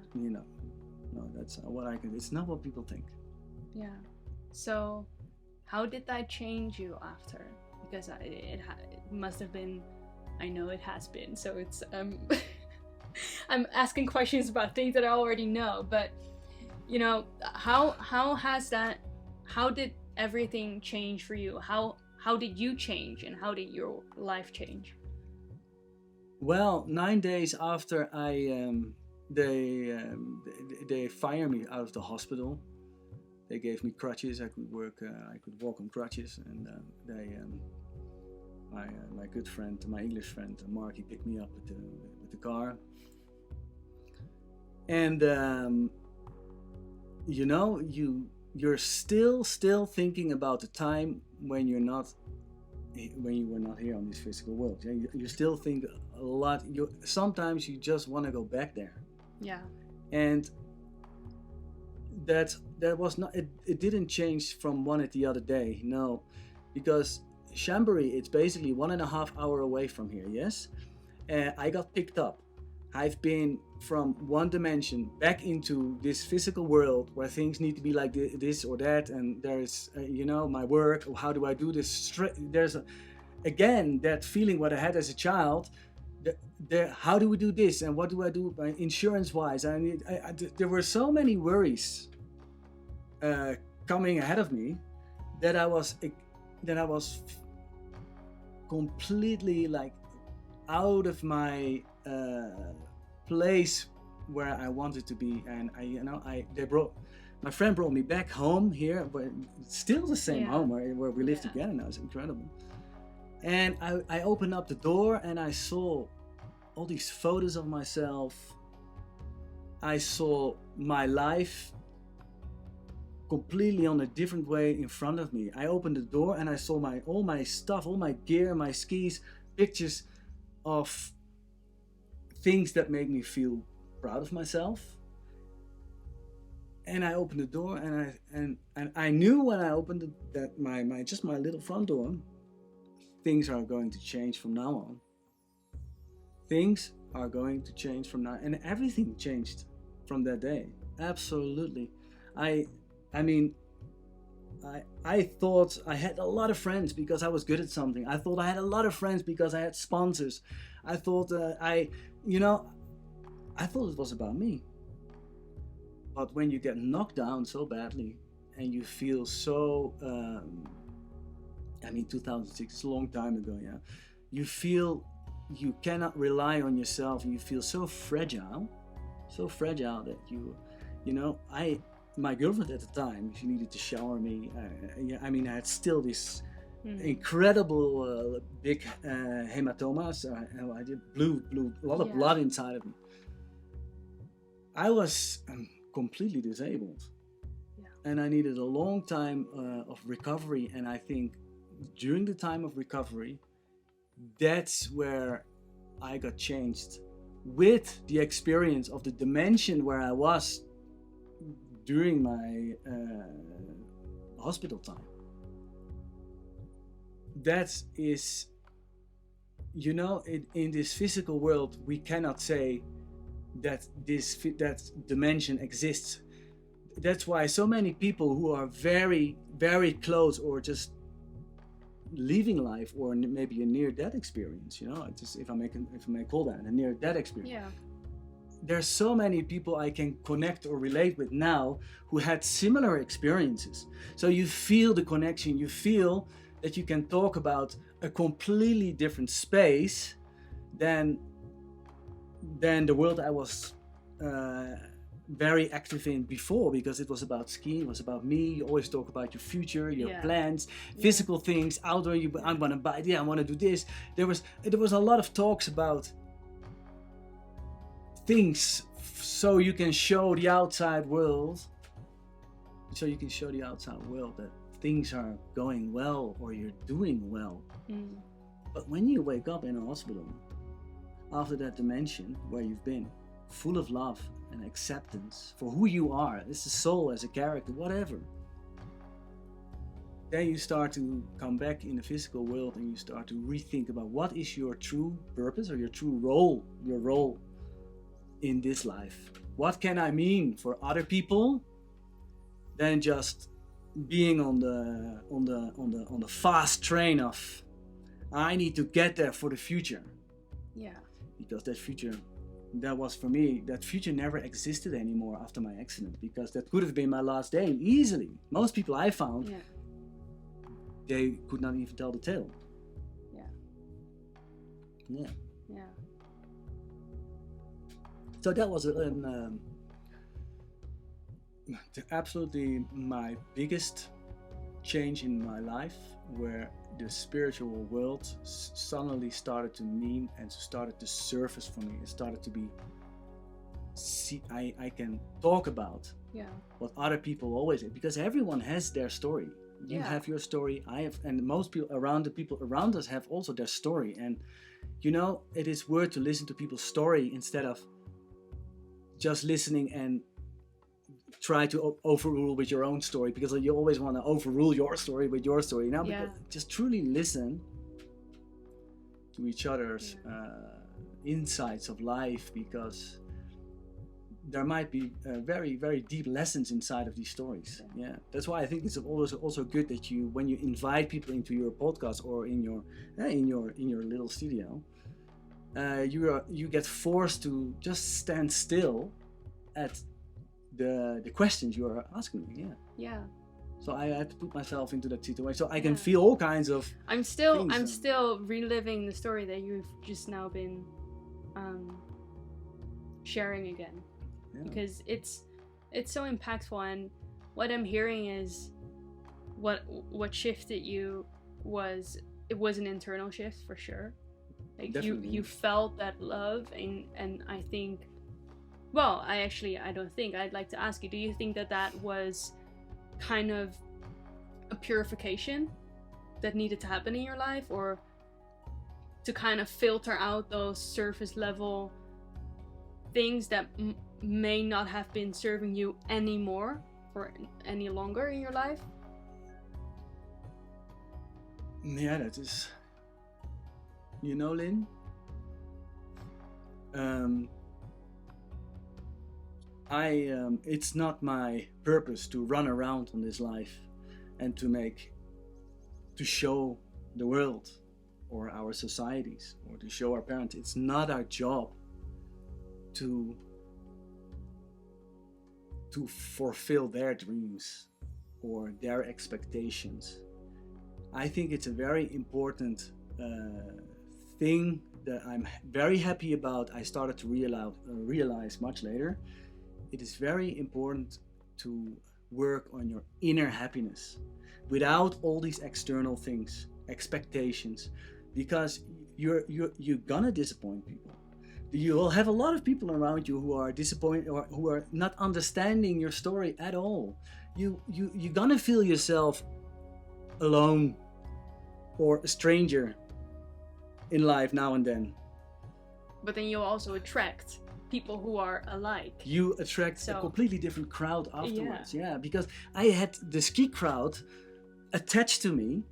No, that's what I can. It's not what people think. Yeah. So, how did that change you after? Because it must have been. I know it has been. So it's I'm asking questions about things that I already know, but how did everything change for you? How did you change, and how did your life change? Well, 9 days after they fire me out of the hospital, They gave me crutches. I could work. I could walk on crutches, and my good friend, my English friend Mark, he picked me up with the car. And you're still thinking about the time when you were not here on this physical world. You still think a lot. Sometimes you just want to go back there. Yeah. And that was not. It didn't change from one at the other day. No, because Chambéry, it's basically 1.5 hours away from here. Yes, I got picked up. I've been from one dimension back into this physical world where things need to be like this or that, and there's my work. How do I do this? There's again that feeling what I had as a child. How do we do this, and what do I do insurance wise? There were so many worries coming ahead of me that I was completely like out of my place where I wanted to be, and my friend brought me back home here, but it's still the same home where we live together now. It's incredible. And I opened up the door and I saw all these photos of myself. I saw my life completely on a different way in front of me. I opened the door and I saw all my stuff, all my gear, my skis, pictures of things that make me feel proud of myself. And I opened the door and I knew when I opened my little front door, things are going to change from now on. Things are going to change from now, and everything changed from that day. Absolutely. I thought I had a lot of friends because I was good at something. I thought I had a lot of friends because I had sponsors. I thought I thought it was about me. But when you get knocked down so badly and you feel so 2006 is a long time ago, yeah. You feel you cannot rely on yourself. You feel so fragile that my girlfriend at the time, she needed to shower me. I had still this incredible big hematomas. I did blue, a lot of blood inside of me. I was completely disabled, and I needed a long time of recovery. And I think during the time of recovery, that's where I got changed with the experience of the dimension where I was during my hospital time. That is, in this physical world, we cannot say that that dimension exists. That's why so many people who are very, very close or just leaving life, or maybe a near-death experience, if I may call that a near-death experience. Yeah. There's so many people I can connect or relate with now who had similar experiences. So you feel the connection. You feel that you can talk about a completely different space than the world I was very active in before, because it was about skiing, it was about me. You always talk about your future, your plans, physical things, outdoor. I'm gonna buy. I want to do this. There was a lot of talks about things, so you can show the outside world. That things are going well or you're doing well. But when you wake up in a hospital after that dimension where you've been, full of love and acceptance for who you are, as a soul, as a character, whatever, then you start to come back in the physical world and you start to rethink about what is your true purpose or your true role, in this life. What can I mean for other people than just being on the fast train of I need to get there for the future. Yeah. Because that future, that was for me, that future never existed anymore after my accident, because that could have been my last day easily. Most people I found, they could not even tell the tale. Yeah. So that was absolutely my biggest change in my life, where the spiritual world suddenly started to mean and started to surface for me. It started to be, I can talk about what other people always have, because everyone has their story. You have your story, I have, and most people around, the people around us have also their story. And you know, it is worth to listen to people's story instead of just listening and try to overrule with your own story, because you always want to overrule your story with your story. Now, just truly listen to each other's insights of life, because there might be very, very deep lessons inside of these stories. Yeah, that's why I think it's always also good that you, when you invite people into your podcast or in your little studio, you get forced to just stand still at the questions you are asking me. So I had to put myself into that situation, so I can feel all kinds of I'm still reliving the story that you've just now been sharing again, because it's so impactful. And what I'm hearing is what shifted you was an internal shift for sure. Like you felt that love, and I think, well, I'd like to ask you, do you think that was kind of a purification that needed to happen in your life, or to kind of filter out those surface level things that may not have been serving you anymore or any longer in your life? Yeah, that is, you know, Lynn, it's not my purpose to run around on this life and to show the world or our societies or to show our parents. It's not our job to fulfill their dreams or their expectations. I think it's a very important thing that I'm very happy about. I started to realize much later. It is very important to work on your inner happiness without all these external things, expectations, because you're gonna disappoint people. You will have a lot of people around you who are disappointed or who are not understanding your story at all. You're gonna feel yourself alone or a stranger in life now and then. But then you'll also attract people who are alike. You attract a completely different crowd afterwards. Yeah, because I had the ski crowd attached to me,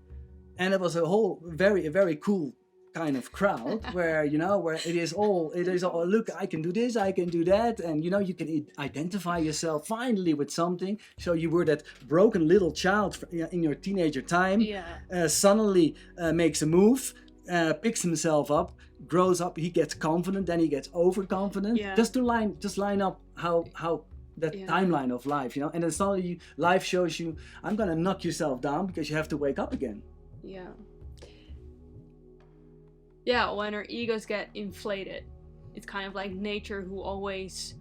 and it was a whole very cool kind of crowd where it is all look, I can do this, I can do that, and you can identify yourself finally with something. So you were that broken little child in your teenager time, suddenly makes a move, picks himself up, grows up, he gets confident, then he gets overconfident. Just line up how that timeline of life, and then suddenly life shows you, I'm gonna knock yourself down because you have to wake up again. When our egos get inflated, it's kind of like nature, who always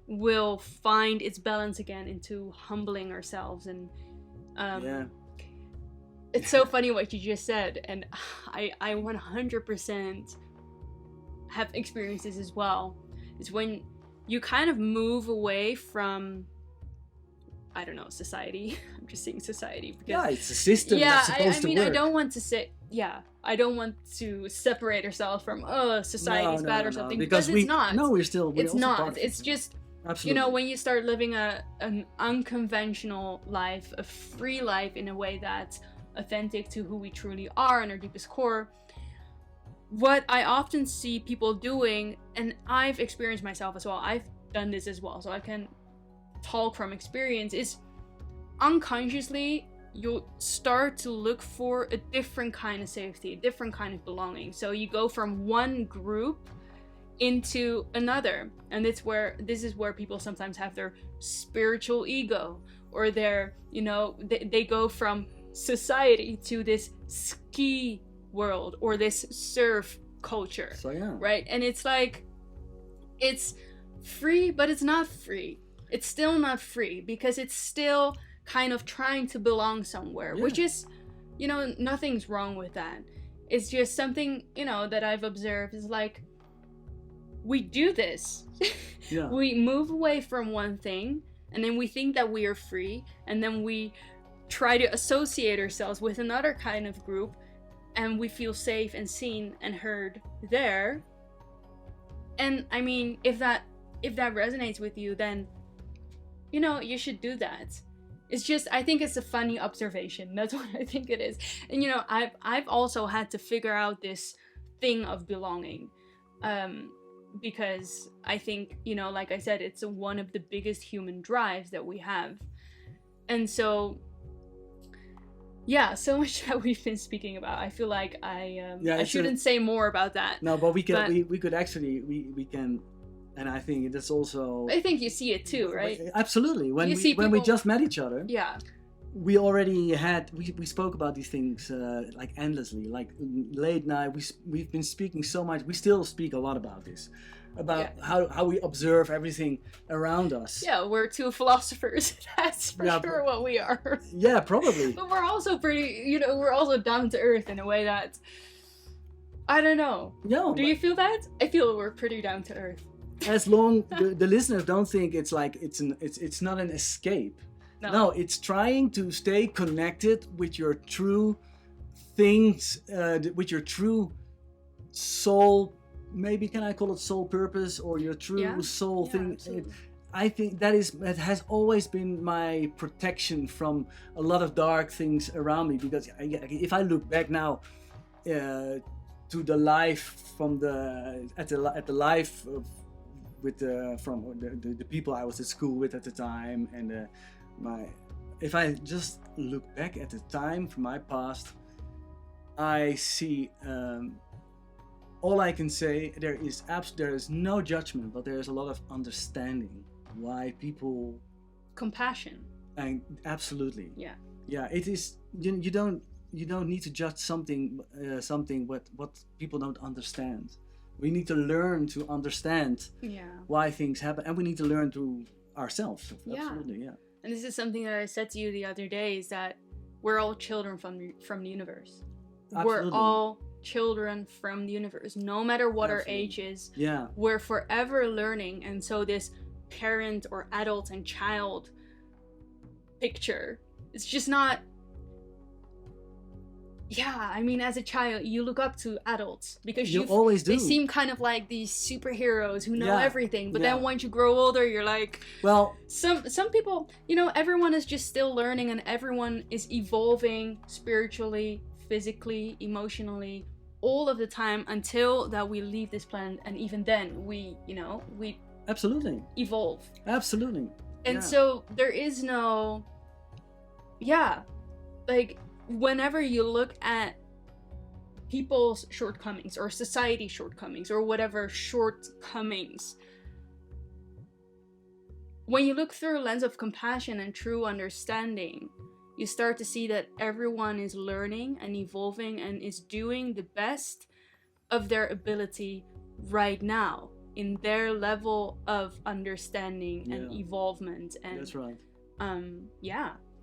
will find its balance again into humbling ourselves. And it's so funny what you just said, and I 100% have experienced this as well. It's when you kind of move away from, I don't know, society. I'm just saying society because it's a system that's supposed to work. I don't want to say I don't want to separate ourselves from society's bad or something, because it's not. No, it's not. It's just absolutely. When you start living an unconventional life, a free life in a way that's authentic to who we truly are and our deepest core. What I often see people doing, and I've experienced myself as well, I've done this as well, so I can talk from experience, is unconsciously you'll start to look for a different kind of safety, a different kind of belonging. So you go from one group into another, and this is where people sometimes have their spiritual ego, or their they go from society to this ski world or this surf culture. So right? And it's like, it's free, but it's not free. It's still not free because it's still kind of trying to belong somewhere, which is, you know, nothing's wrong with that. It's just something, you know, that I've observed is like, we do this. Yeah. We move away from one thing, and then we think that we are free, and then we try to associate ourselves with another kind of group, and we feel safe and seen and heard there. And I mean, if that resonates with you, then, you know, you should do that. It's just, I think it's a funny observation. That's what I think it is. And, you know, I've also had to figure out this thing of belonging. Because I think, you know, like I said, it's one of the biggest human drives that we have. And so, yeah, so much that we've been speaking about. I feel like I shouldn't say more about that. No, but we could actually, we can, and I think that's also... I think you see it too, right? Absolutely. When we just met each other, yeah, we already had, we spoke about these things like endlessly, like late night. We've been speaking so much. We still speak a lot about this, about how we observe everything around us. Yeah, we're two philosophers. That's for sure what we are. Yeah, probably. But we're also pretty, you know, we're also down to earth in a way that, I don't know. No. Do you feel that? I feel we're pretty down to earth. As long the listeners don't think it's like it's not an escape. No, it's trying to stay connected with your true things, with your true soul. Maybe can I call it soul purpose or your true soul thing? I think that has always been my protection from a lot of dark things around me. Because if I look back now to the life from at the life of, with from the people I was at school with at the time, and if I just look back at the time from my past, I see all I can say, there is no judgment, but there is a lot of understanding why people... Compassion. And absolutely. Yeah. Yeah, it is, you don't need to judge something what people don't understand. We need to learn to understand why things happen, and we need to learn to ourselves. Absolutely, yeah. And this is something that I said to you the other day, is that we're all children from the universe. Absolutely. We're all children from the universe, no matter what our age is. Yeah. We're forever learning, and so this parent or adult and child picture, it's just not... Yeah, I mean, as a child, you look up to adults because you always do. They seem kind of like these superheroes who know everything. But then once you grow older, you're like, well, some people, you know, everyone is just still learning, and everyone is evolving spiritually, physically, emotionally, all of the time until that we leave this planet, and even then, we absolutely evolve. Absolutely. And so there is no, like. Whenever you look at people's shortcomings or society's shortcomings or whatever shortcomings, when you look through a lens of compassion and true understanding, you start to see that everyone is learning and evolving and is doing the best of their ability right now in their level of understanding and evolvement. And that's right.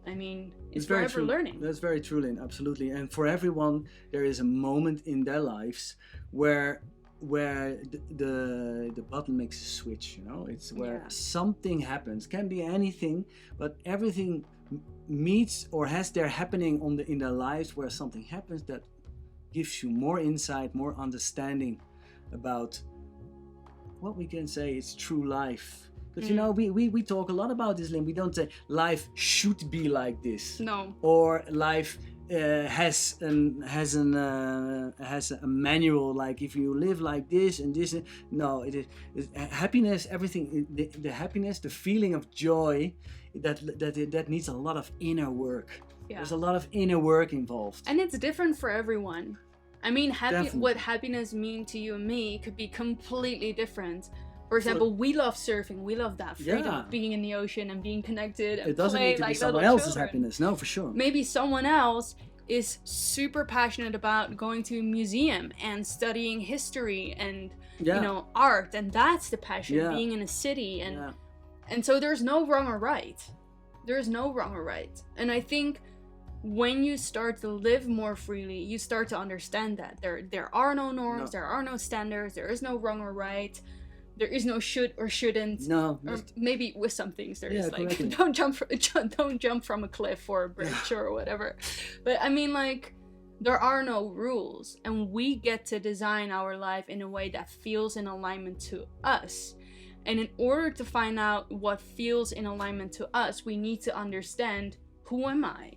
I mean, it's forever learning. That's very true, Lynn. Absolutely. And for everyone, there is a moment in their lives where the button makes a switch. You know, it's where something happens. Can be anything, but everything meets or has their happening in their lives where something happens that gives you more insight, more understanding about what we can say is true life. Because, you know, we talk a lot about this, Lynn. We don't say life should be like this. No. Or life has a manual, like if you live like this and this. No, it is happiness, everything, the happiness, the feeling of joy, that needs a lot of inner work. Yeah. There's a lot of inner work involved. And it's different for everyone. I mean, what happiness means to you and me could be completely different. For example, we love surfing. We love that freedom of being in the ocean and being connected. And it doesn't need to be someone else's happiness. No, for sure. Maybe someone else is super passionate about going to a museum and studying history and you know, art, and that's the passion. Being in a city and And so there's no wrong or right. There's no wrong or right. And I think when you start to live more freely, you start to understand that there are no norms, there are no standards, there is no wrong or right, there is no should or shouldn't. No, or maybe with some things there is like correctly. don't jump from a cliff or a bridge or whatever. But I mean, like, there are no rules, and we get to design our life in a way that feels in alignment to us. And in order to find out what feels in alignment to us, we need to understand, who am I?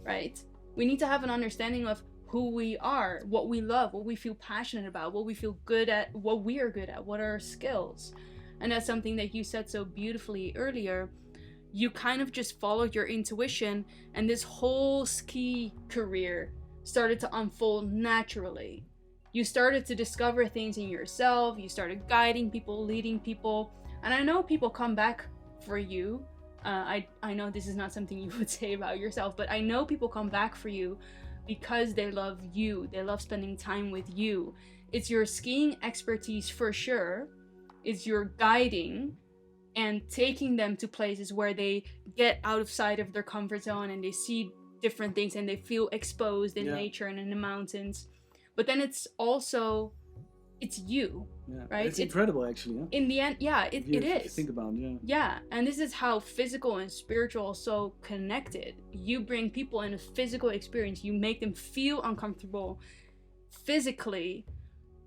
Right? We need to have an understanding of who we are, what we love, what we feel passionate about, what we feel good at, what we are good at, what are our skills. And that's something that you said so beautifully earlier. You kind of just followed your intuition, and this whole ski career started to unfold naturally. You started to discover things in yourself, you started guiding people, leading people, and I know people come back for you. I know this is not something you would say about yourself, but I know people come back for you because they love you. They love spending time with you. It's your skiing expertise for sure. It's your guiding and taking them to places where they get out of sight of their comfort zone and they see different things and they feel exposed in nature and in the mountains. But then it's you, right? It's incredible, actually. Yeah? In the end, it is. Think about it, Yeah, and this is how physical and spiritual are so connected. You bring people in a physical experience, you make them feel uncomfortable physically,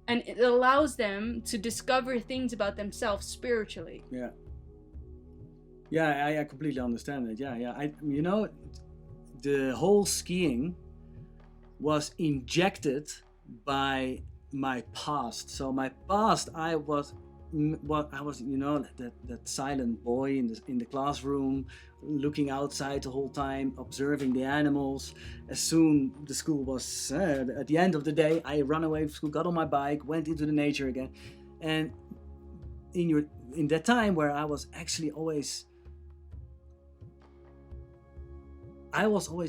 and it allows them to discover things about themselves spiritually. I completely understand that. The whole skiing was injected by my past. So my past, I was that silent boy in the classroom, looking outside the whole time, observing the animals. As soon the school was at the end of the day, I ran away from school, got on my bike, went into the nature again. And in that time where I was actually always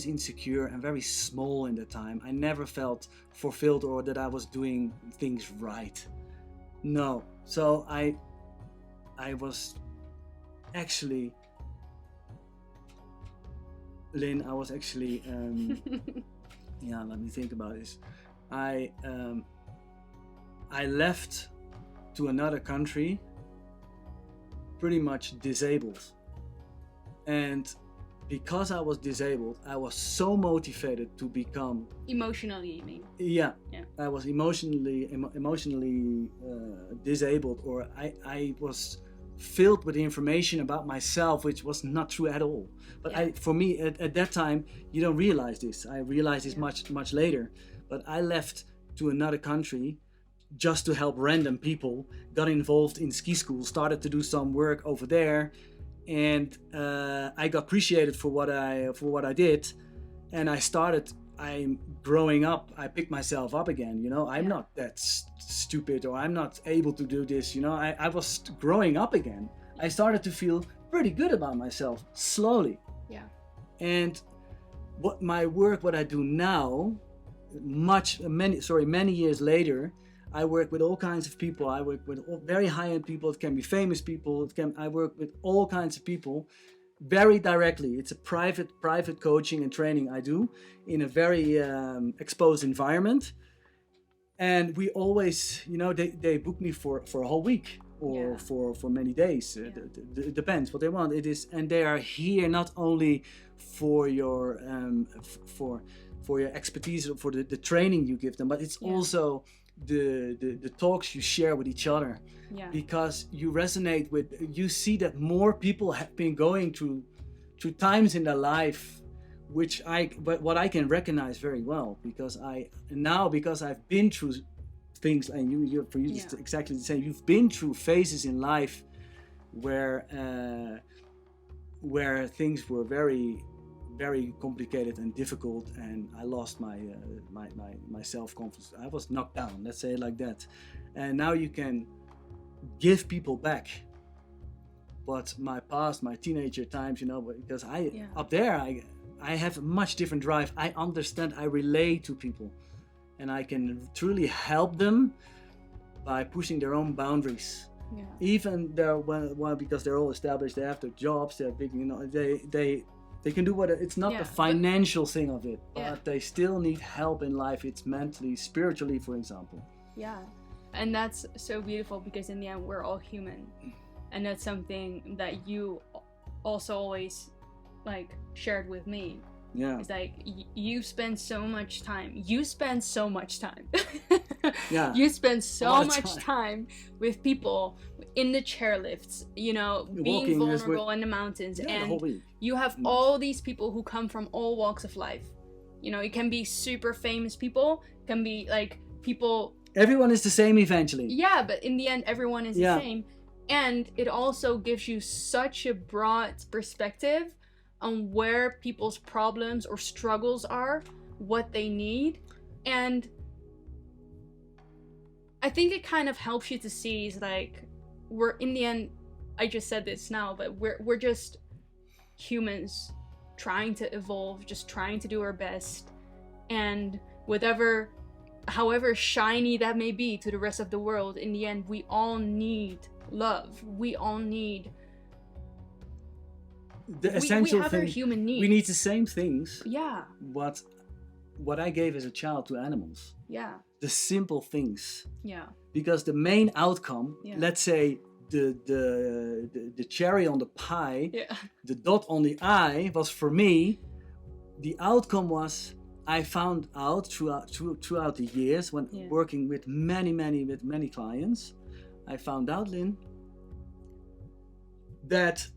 insecure and very small in that time. I never felt fulfilled or that I was doing things right. No. So I was actually, Lynn, let me think about this. I left to another country pretty much disabled. And because I was disabled, I was so motivated to become... Emotionally, you mean? Yeah. I was emotionally disabled, or I was filled with information about myself, which was not true at all. But for me, at that time, you don't realize this. I realized this much later. But I left to another country just to help random people, got involved in ski school, started to do some work over there, and I got appreciated for what I did, and I'm growing up. I picked myself up again. I'm not that stupid, or I'm not able to do this. I was growing up again. I started to feel pretty good about myself slowly. And what I do now, many years later, I work with all kinds of people. I work with very high-end people. It can be famous people. I work with all kinds of people very directly. It's a private coaching and training I do in a very exposed environment. And we always, they book me for a whole week or for many days. It depends what they want. It is, and they are here not only for your for your expertise, for the training you give them, but it's also the talks you share with each other, because you see that more people have been going through times in their life what I can recognize very well, because I've been through things, and it's exactly the same. You've been through phases in life where things were very, very complicated and difficult, and I lost my self-confidence. I was knocked down, let's say it like that. And now you can give people back but my past, my teenager times, because up there I have a much different drive. I understand, I relate to people, and I can truly help them by pushing their own boundaries. Yeah. Even they're well, because they're all established, they have their jobs, they're big, they can do what it's not Yeah, the financial thing of it, but Yeah. they still need help in life. It's mentally, spiritually, for example. Yeah. And that's so beautiful because in the end we're all human. And that's something that you also always like shared with me. Yeah. It's like you spend so much time. You spend so much time. Yeah. You spend A so lot of much time with people in the chairlifts, being Walking is vulnerable in the mountains. the And whole week. you have all these people who come from all walks of life. It can be super famous people, it can be like people. Everyone is the same eventually. Yeah, but in the end, everyone is Yeah. the same. And it also gives you such a broad perspective on where people's problems or struggles are, what they need. And I think it kind of helps you to see is like, we're in the end, I just said this now, but we're just humans trying to evolve, just trying to do our best. And however shiny that may be to the rest of the world, in the end, we all need love. We all need The essential we have our thing. human needs. We need the same things. Yeah, What I gave as a child to animals. yeah, The simple things. yeah, Because the main outcome, Yeah. let's say the cherry on the pie, yeah, the dot on the I was for me, the outcome was I found out throughout the years when Yeah. working with many clients, I found out, Lynn, that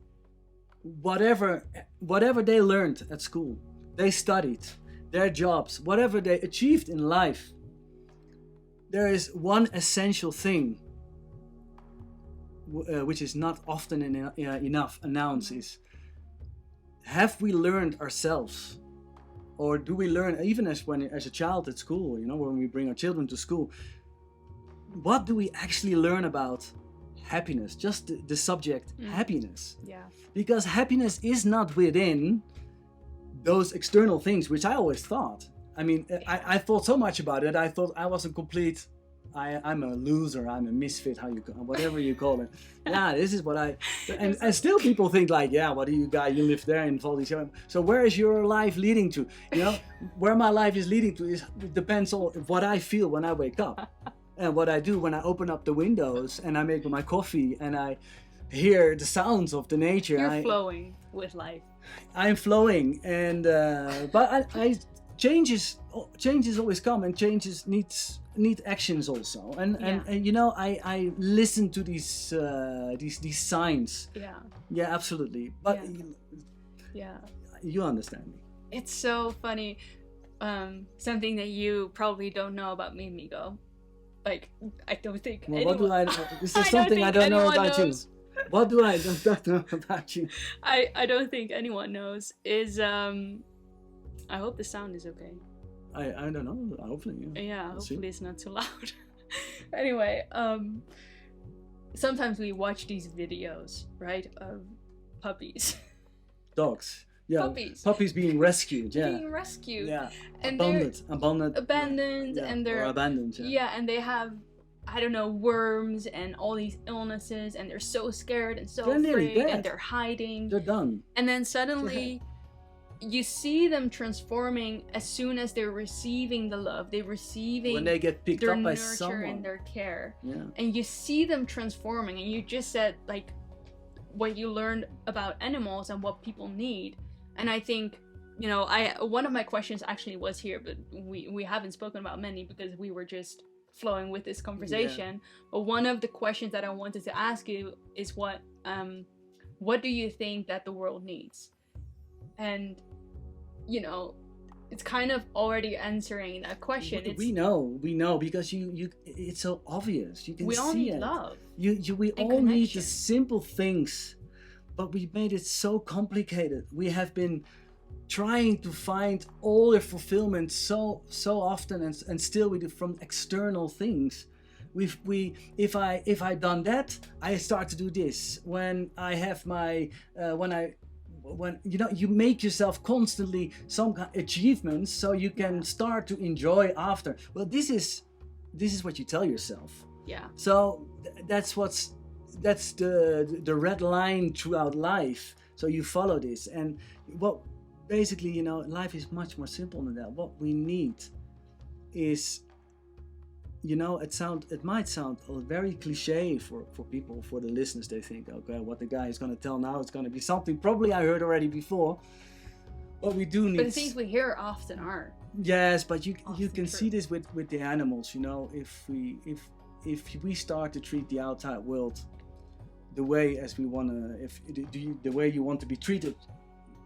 whatever they learned at school, they studied, their jobs, whatever they achieved in life, there is one essential thing which is not often enough announced, is have we learned ourselves, or do we learn even as a child at school, when we bring our children to school, what do we actually learn about happiness, just the subject happiness? yeah, Because happiness is not within those external things, which I always thought. I mean, I thought so much about it. I thought I was a complete, I'm a loser, I'm a misfit, whatever you call it. Yeah, this is what and still people think like, yeah, what do you got? You live there in Val d'Isère. So where is your life leading to? Where my life is leading to depends on what I feel when I wake up. And what I do when I open up the windows and I make my coffee and I hear the sounds of the nature. You're flowing with life. I'm flowing, and but changes always come, and changes need actions also. And I listen to these signs. Yeah, Yeah, absolutely. But yeah. you understand me. It's so funny. Something that you probably don't know about me, Migo. Like, I don't think Well, anyone... what do I? This is something I don't know about you. What do I don't know about you? I don't think anyone knows. I hope the sound is okay. I don't know. Hopefully. Yeah, We'll see. hopefully it's not too loud. Anyway, sometimes we watch these videos, right, of puppies. Dogs. Yeah. Puppies being rescued. Yeah. being rescued. Yeah. And Abandoned. yeah. And they're or abandoned. Yeah. and they have, I don't know, worms and all these illnesses, and they're so scared and so They're nearly afraid, dead. and they're hiding. They're done. And then suddenly, you see them transforming as soon as they're receiving the love. They're receiving When they get picked their up by nurture someone. and their care. Yeah. And you see them transforming. And you just said, like, what you learned about animals and what people need. And I think, one of my questions actually was here, but we haven't spoken about many because we were just flowing with this conversation. Yeah. But one of the questions that I wanted to ask you is what do you think that the world needs? And, it's kind of already answering that question. We know because you it's so obvious. You can see it. We all need love. We all need the simple things, but we made it so complicated. We have been trying to find all the fulfillment so often, and still we do from external things. If I done that, I start to do this. When I have my when you make yourself constantly some kind of achievements so you can start to enjoy after. Well, this is what you tell yourself. Yeah. So that's what's that's the red line throughout life. So you follow this, and well, basically, you know, life is much more simple than that. What we need is, you know, it might sound very cliche for people, for the listeners. They think, okay, what the guy is going to tell now is going to be something probably I heard already before. What we do need. But the things we hear often are. Yes, but you can true. see this with the animals. You know, if we start to treat the outside world the way as we want to, the way you want to be treated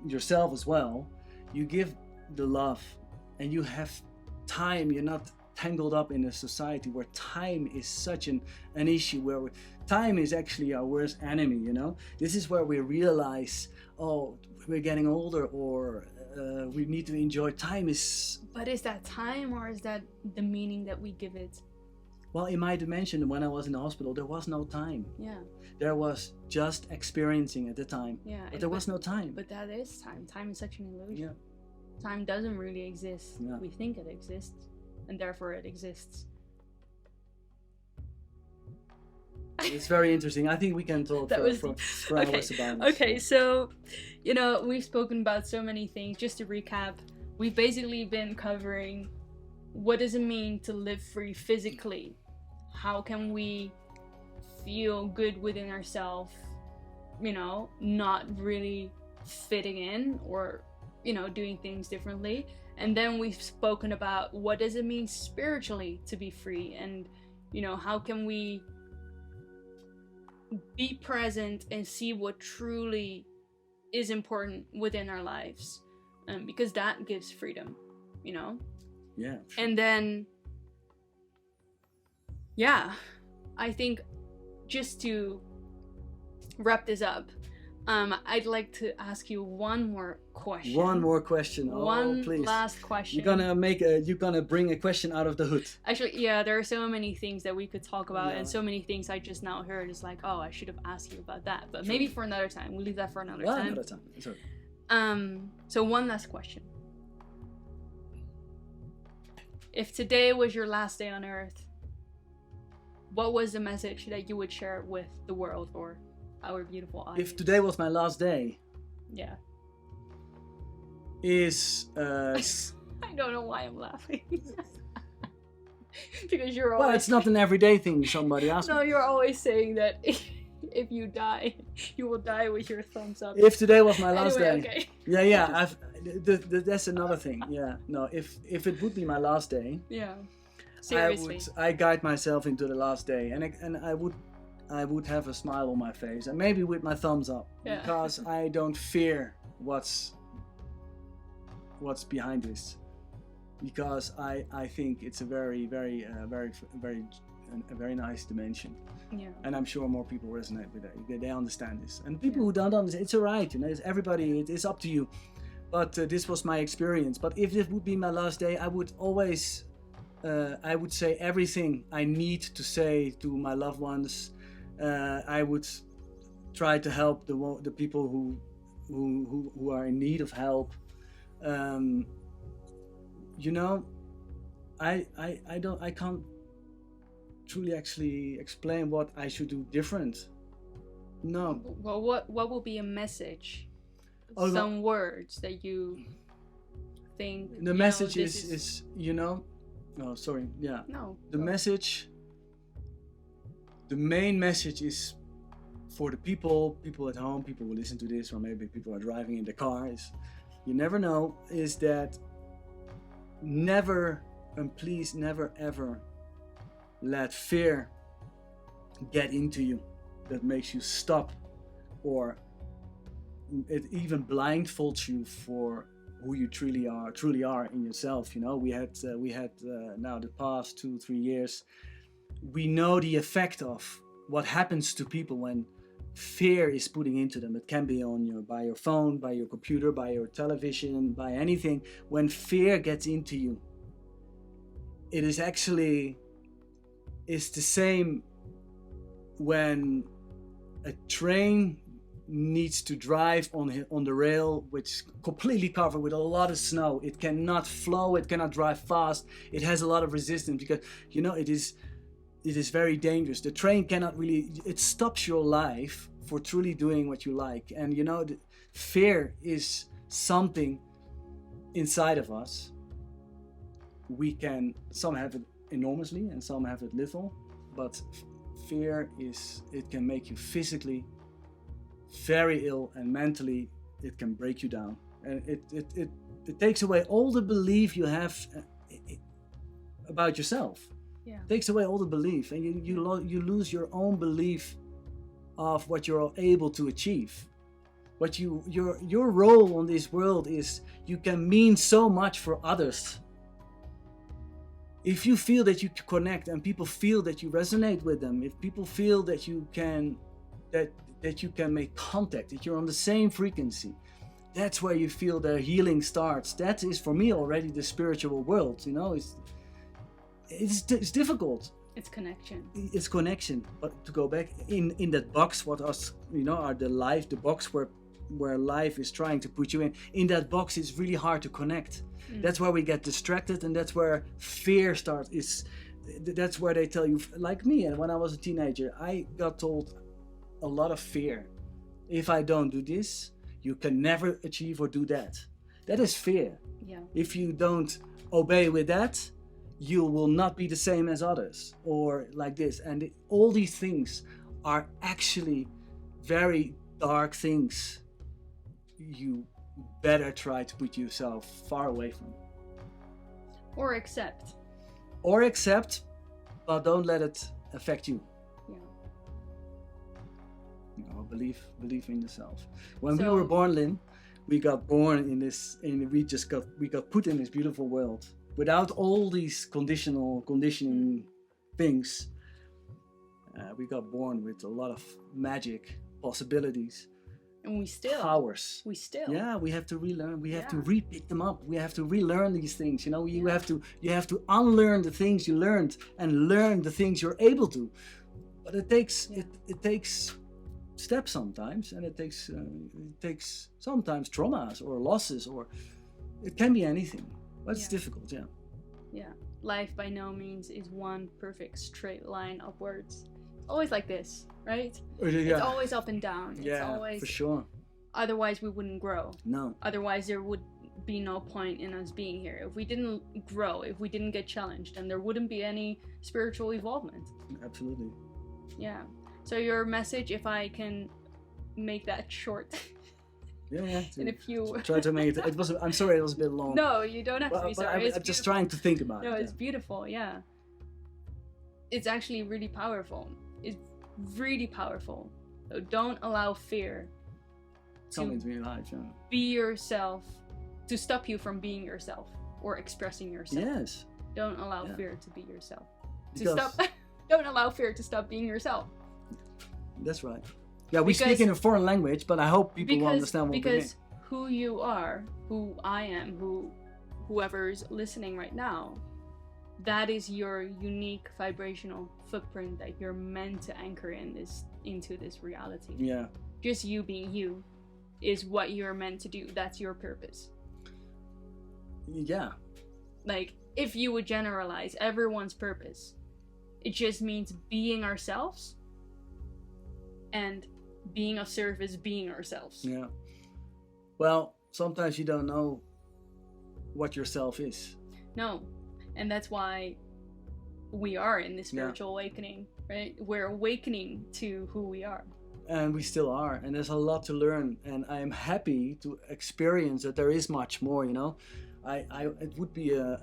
yourself as well, you give the love, and you have time. You're not tangled up in a society where time is such an issue, where time is actually our worst enemy. You know, this is where we realize, oh, we're getting older, or we need to enjoy time. But is that time, or is that the meaning that we give it? Well, in my dimension, when I was in the hospital, there was no time. Yeah. There was just experiencing at the time. Yeah. But there was no time. But that is time. Time is such an illusion. Yeah. Time doesn't really exist. Yeah. We think it exists, and therefore it exists. It's very interesting. I think we can talk for hours about it. Okay, so, you know, we've spoken about so many things. Just to recap, we've basically been covering what does it mean to live free physically? How can we feel good within ourselves, you know, not really fitting in, or, you know, doing things differently. And then we've spoken about what does it mean spiritually to be free, and, you know, how can we be present and see what truly is important within our lives, because that gives freedom, you know. Yeah. Sure. And then, yeah, I think just to wrap this up, I'd like to ask you one more question. One more question. Oh, one please. last question. You're gonna bring a question out of the hood. Actually, yeah, there are so many things that we could talk about, and so many things I just now heard. It's like, oh, I should have asked you about that, but maybe for another time. We'll leave that for another time. Another time. Sorry. So one last question. If today was your last day on Earth, what was the message that you would share with the world or our beautiful audience? If today was my last day, yeah, is I don't know why I'm laughing. Because you're always... Well, it's not an everyday thing. Somebody asked me. No, you're always saying that if you die, you will die with your thumbs up. If today was my last Anyway, day, okay. yeah. That's another thing. Yeah, no. If it would be my last day, Yeah, seriously. I guide myself into the last day, and I would have a smile on my face, and maybe with my thumbs up, Yeah. because I don't fear what's behind this, because I think it's a very nice dimension. Yeah. And I'm sure more people resonate with that. They understand this. And people who don't understand, it's alright, you know, it's everybody, it's up to you. But this was my experience. But if this would be my last day, I would always, I would say everything I need to say to my loved ones. I would try to help the people who are in need of help. You know, I can't truly actually explain what I should do different. No. Well, what will be a message? Oh, Some words that you think. The message is you know. Oh, sorry. Yeah. No. The message. The main message is for the people at home, people who listen to this, or maybe people are driving in the car. Is you never know. Is that never, and please never ever let fear get into you, that makes you stop, or it even blindfolds you for who you truly are in yourself. You know, we had now the past 2-3 years, we know the effect of what happens to people when fear is putting into them. It can be by your phone, by your computer, by your television, by anything. When fear gets into you, it is actually, it's the same when a train needs to drive on the rail, which is completely covered with a lot of snow. It cannot flow, it cannot drive fast, it has a lot of resistance, because you know, it is it is very dangerous. The train cannot really, it stops your life for truly doing what you like. And you know, fear is something inside of us. Some have it enormously and some have it little, but fear it can make you physically very ill, and mentally it can break you down. And it takes away all the belief you have about yourself. Yeah. It takes away all the belief, and you lose your own belief of what you're able to achieve. What your role on this world is, you can mean so much for others. If you feel that you connect and people feel that you resonate with them, if people feel that you can make contact, that you're on the same frequency, that's where you feel the healing starts. That is for me already the spiritual world. You know, it's difficult. It's connection. It's connection. But to go back in that box, what us, you know, are the box where life is trying to put you in. In that box, it's really hard to connect. That's where we get distracted, and that's where fear starts. That's where they tell you, like me, and when I was a teenager, I got told a lot of fear. If I don't do this, you can never achieve or do that. That is fear. Yeah. If you don't obey with that, you will not be the same as others, or like this. And all these things are actually very dark things. You better try to put yourself far away from. Or accept. But don't let it affect you. Yeah. You know, believe in yourself. When we were born, Lynn, we got born we got put in this beautiful world without all these conditioning things. We got born with a lot of magic possibilities. And we still. Powers. Yeah, we have to relearn. We have to re-pick them up. We have to relearn these things. You know, you have to unlearn the things you learned and learn the things you're able to. But it takes steps sometimes, and it takes sometimes traumas or losses, or it can be anything. But it's difficult. Yeah. Yeah. Life by no means is one perfect straight line upwards. It's always like this. Right? It's always up and down. It's always, for sure. Otherwise, we wouldn't grow. No. Otherwise, there would be no point in us being here. If we didn't grow, if we didn't get challenged, then there wouldn't be any spiritual evolvement. Absolutely. Yeah. So your message, if I can make that short. Yeah. In a few. Try to make it. I'm sorry, it was a bit long. No, you don't have to be sorry. I'm just trying to think about it. No, it's beautiful. Yeah. It's actually really powerful. It's really powerful. So don't allow fear come into your life. Yeah. Be yourself, to stop you from being yourself or expressing yourself. Yes. Don't allow fear to be yourself. Because Don't allow fear to stop being yourself. That's right. Yeah, we speak in a foreign language, but I hope people will understand what we mean. Because who you are, who I am, whoever's listening right now, that is your unique vibrational footprint that you're meant to anchor into this reality. Yeah. Just you being you is what you're meant to do. That's your purpose. Yeah. Like, if you would generalize everyone's purpose, it just means being ourselves and being of service, being ourselves. Yeah. Well, sometimes you don't know what yourself is. No. And that's why we are in this spiritual awakening, right? We're awakening to who we are. And we still are. And there's a lot to learn. And I am happy to experience that there is much more, you know. It would be a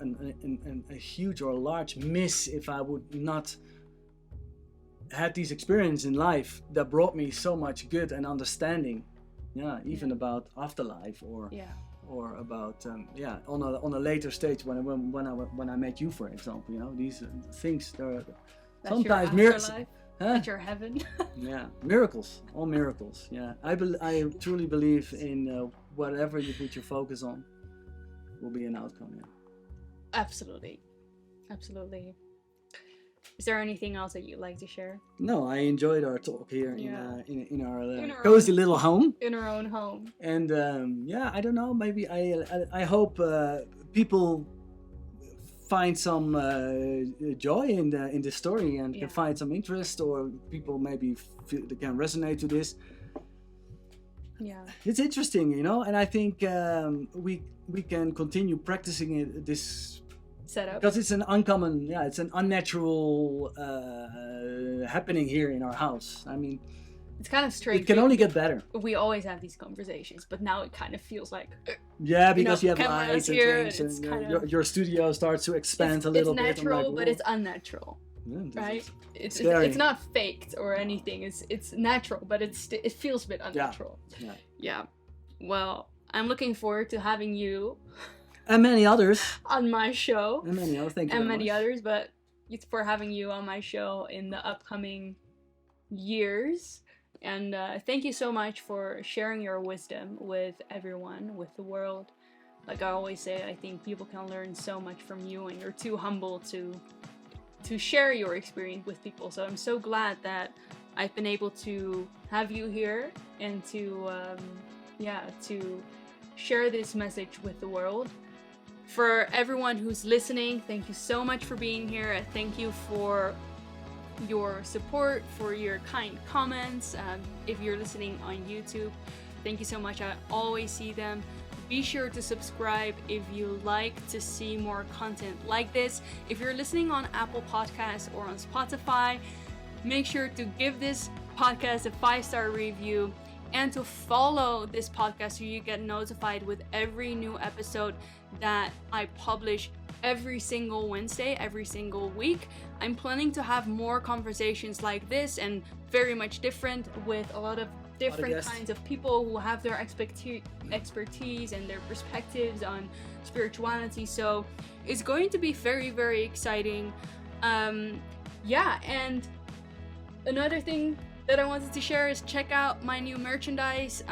huge or a large miss if I would not had these experiences in life that brought me so much good and understanding. Yeah, even about afterlife or about on a later stage when I met you, for example, you know, these things are sometimes miracles. That's your heaven. Yeah, miracles, all miracles. Yeah, I truly believe in whatever you put your focus on will be an outcome. Yeah. Absolutely. Is there anything else that you'd like to share? No, I enjoyed our talk here in our cozy little home. In our own home. And I don't know. Maybe I hope people find some joy in the story and Yeah. can find some interest, or people maybe feel they can resonate to this. Yeah. It's interesting, you know, and I think we can continue practicing this Setup. because it's an uncommon, it's an unnatural happening here in our house. I mean, It's kind of strange. it can only get better. We always have these conversations, but now it kind of feels like Yeah, because you have cameras lights and here, things, it's and kind of- your studio starts to expand a little bit. It's I'm natural, like, but "Whoa." it's unnatural, Yeah, this right? is It's scary. not faked or anything. It's natural, but it feels a bit unnatural. Yeah. Yeah. Well, I'm looking forward to having you And many others. on my show. And many others. Thank you And very many much. others, but it's for having you on my show in the upcoming years. And thank you so much for sharing your wisdom with everyone, with the world. Like I always say, I think people can learn so much from you, and you're too humble to share your experience with people. So I'm so glad that I've been able to have you here and to share this message with the world. For everyone who's listening, thank you so much for being here. Thank you for your support, for your kind comments. If you're listening on YouTube, thank you so much. I always see them. Be sure to subscribe if you like to see more content like this. If you're listening on Apple Podcasts or on Spotify, make sure to give this podcast a 5-star review and to follow this podcast so you get notified with every new episode that I publish every single Wednesday, every single week. I'm planning to have more conversations like this and very much different with a lot of different guests. kinds of people who have their expertise and their perspectives on spirituality. So it's going to be very, very exciting. And another thing that I wanted to share is check out my new merchandise.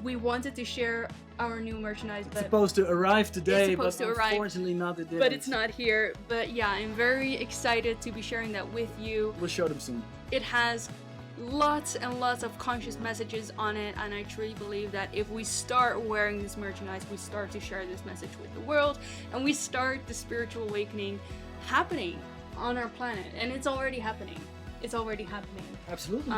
We wanted to share our new merchandise, It's but supposed to arrive today, but supposed to arrive, unfortunately not today. but it's not here. But yeah, I'm very excited to be sharing that with you. We'll show them soon. It has lots and lots of conscious messages on it, and I truly believe that if we start wearing this merchandise, we start to share this message with the world, and we start the spiritual awakening happening on our planet. And it's already happening. It's already happening. Absolutely.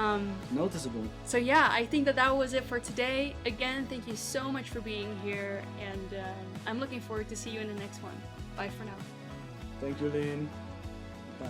Noticeable. So yeah, I think that was it for today. Again, thank you so much for being here, and I'm looking forward to see you in the next one. Bye for now. Thank you, Lynn. Bye.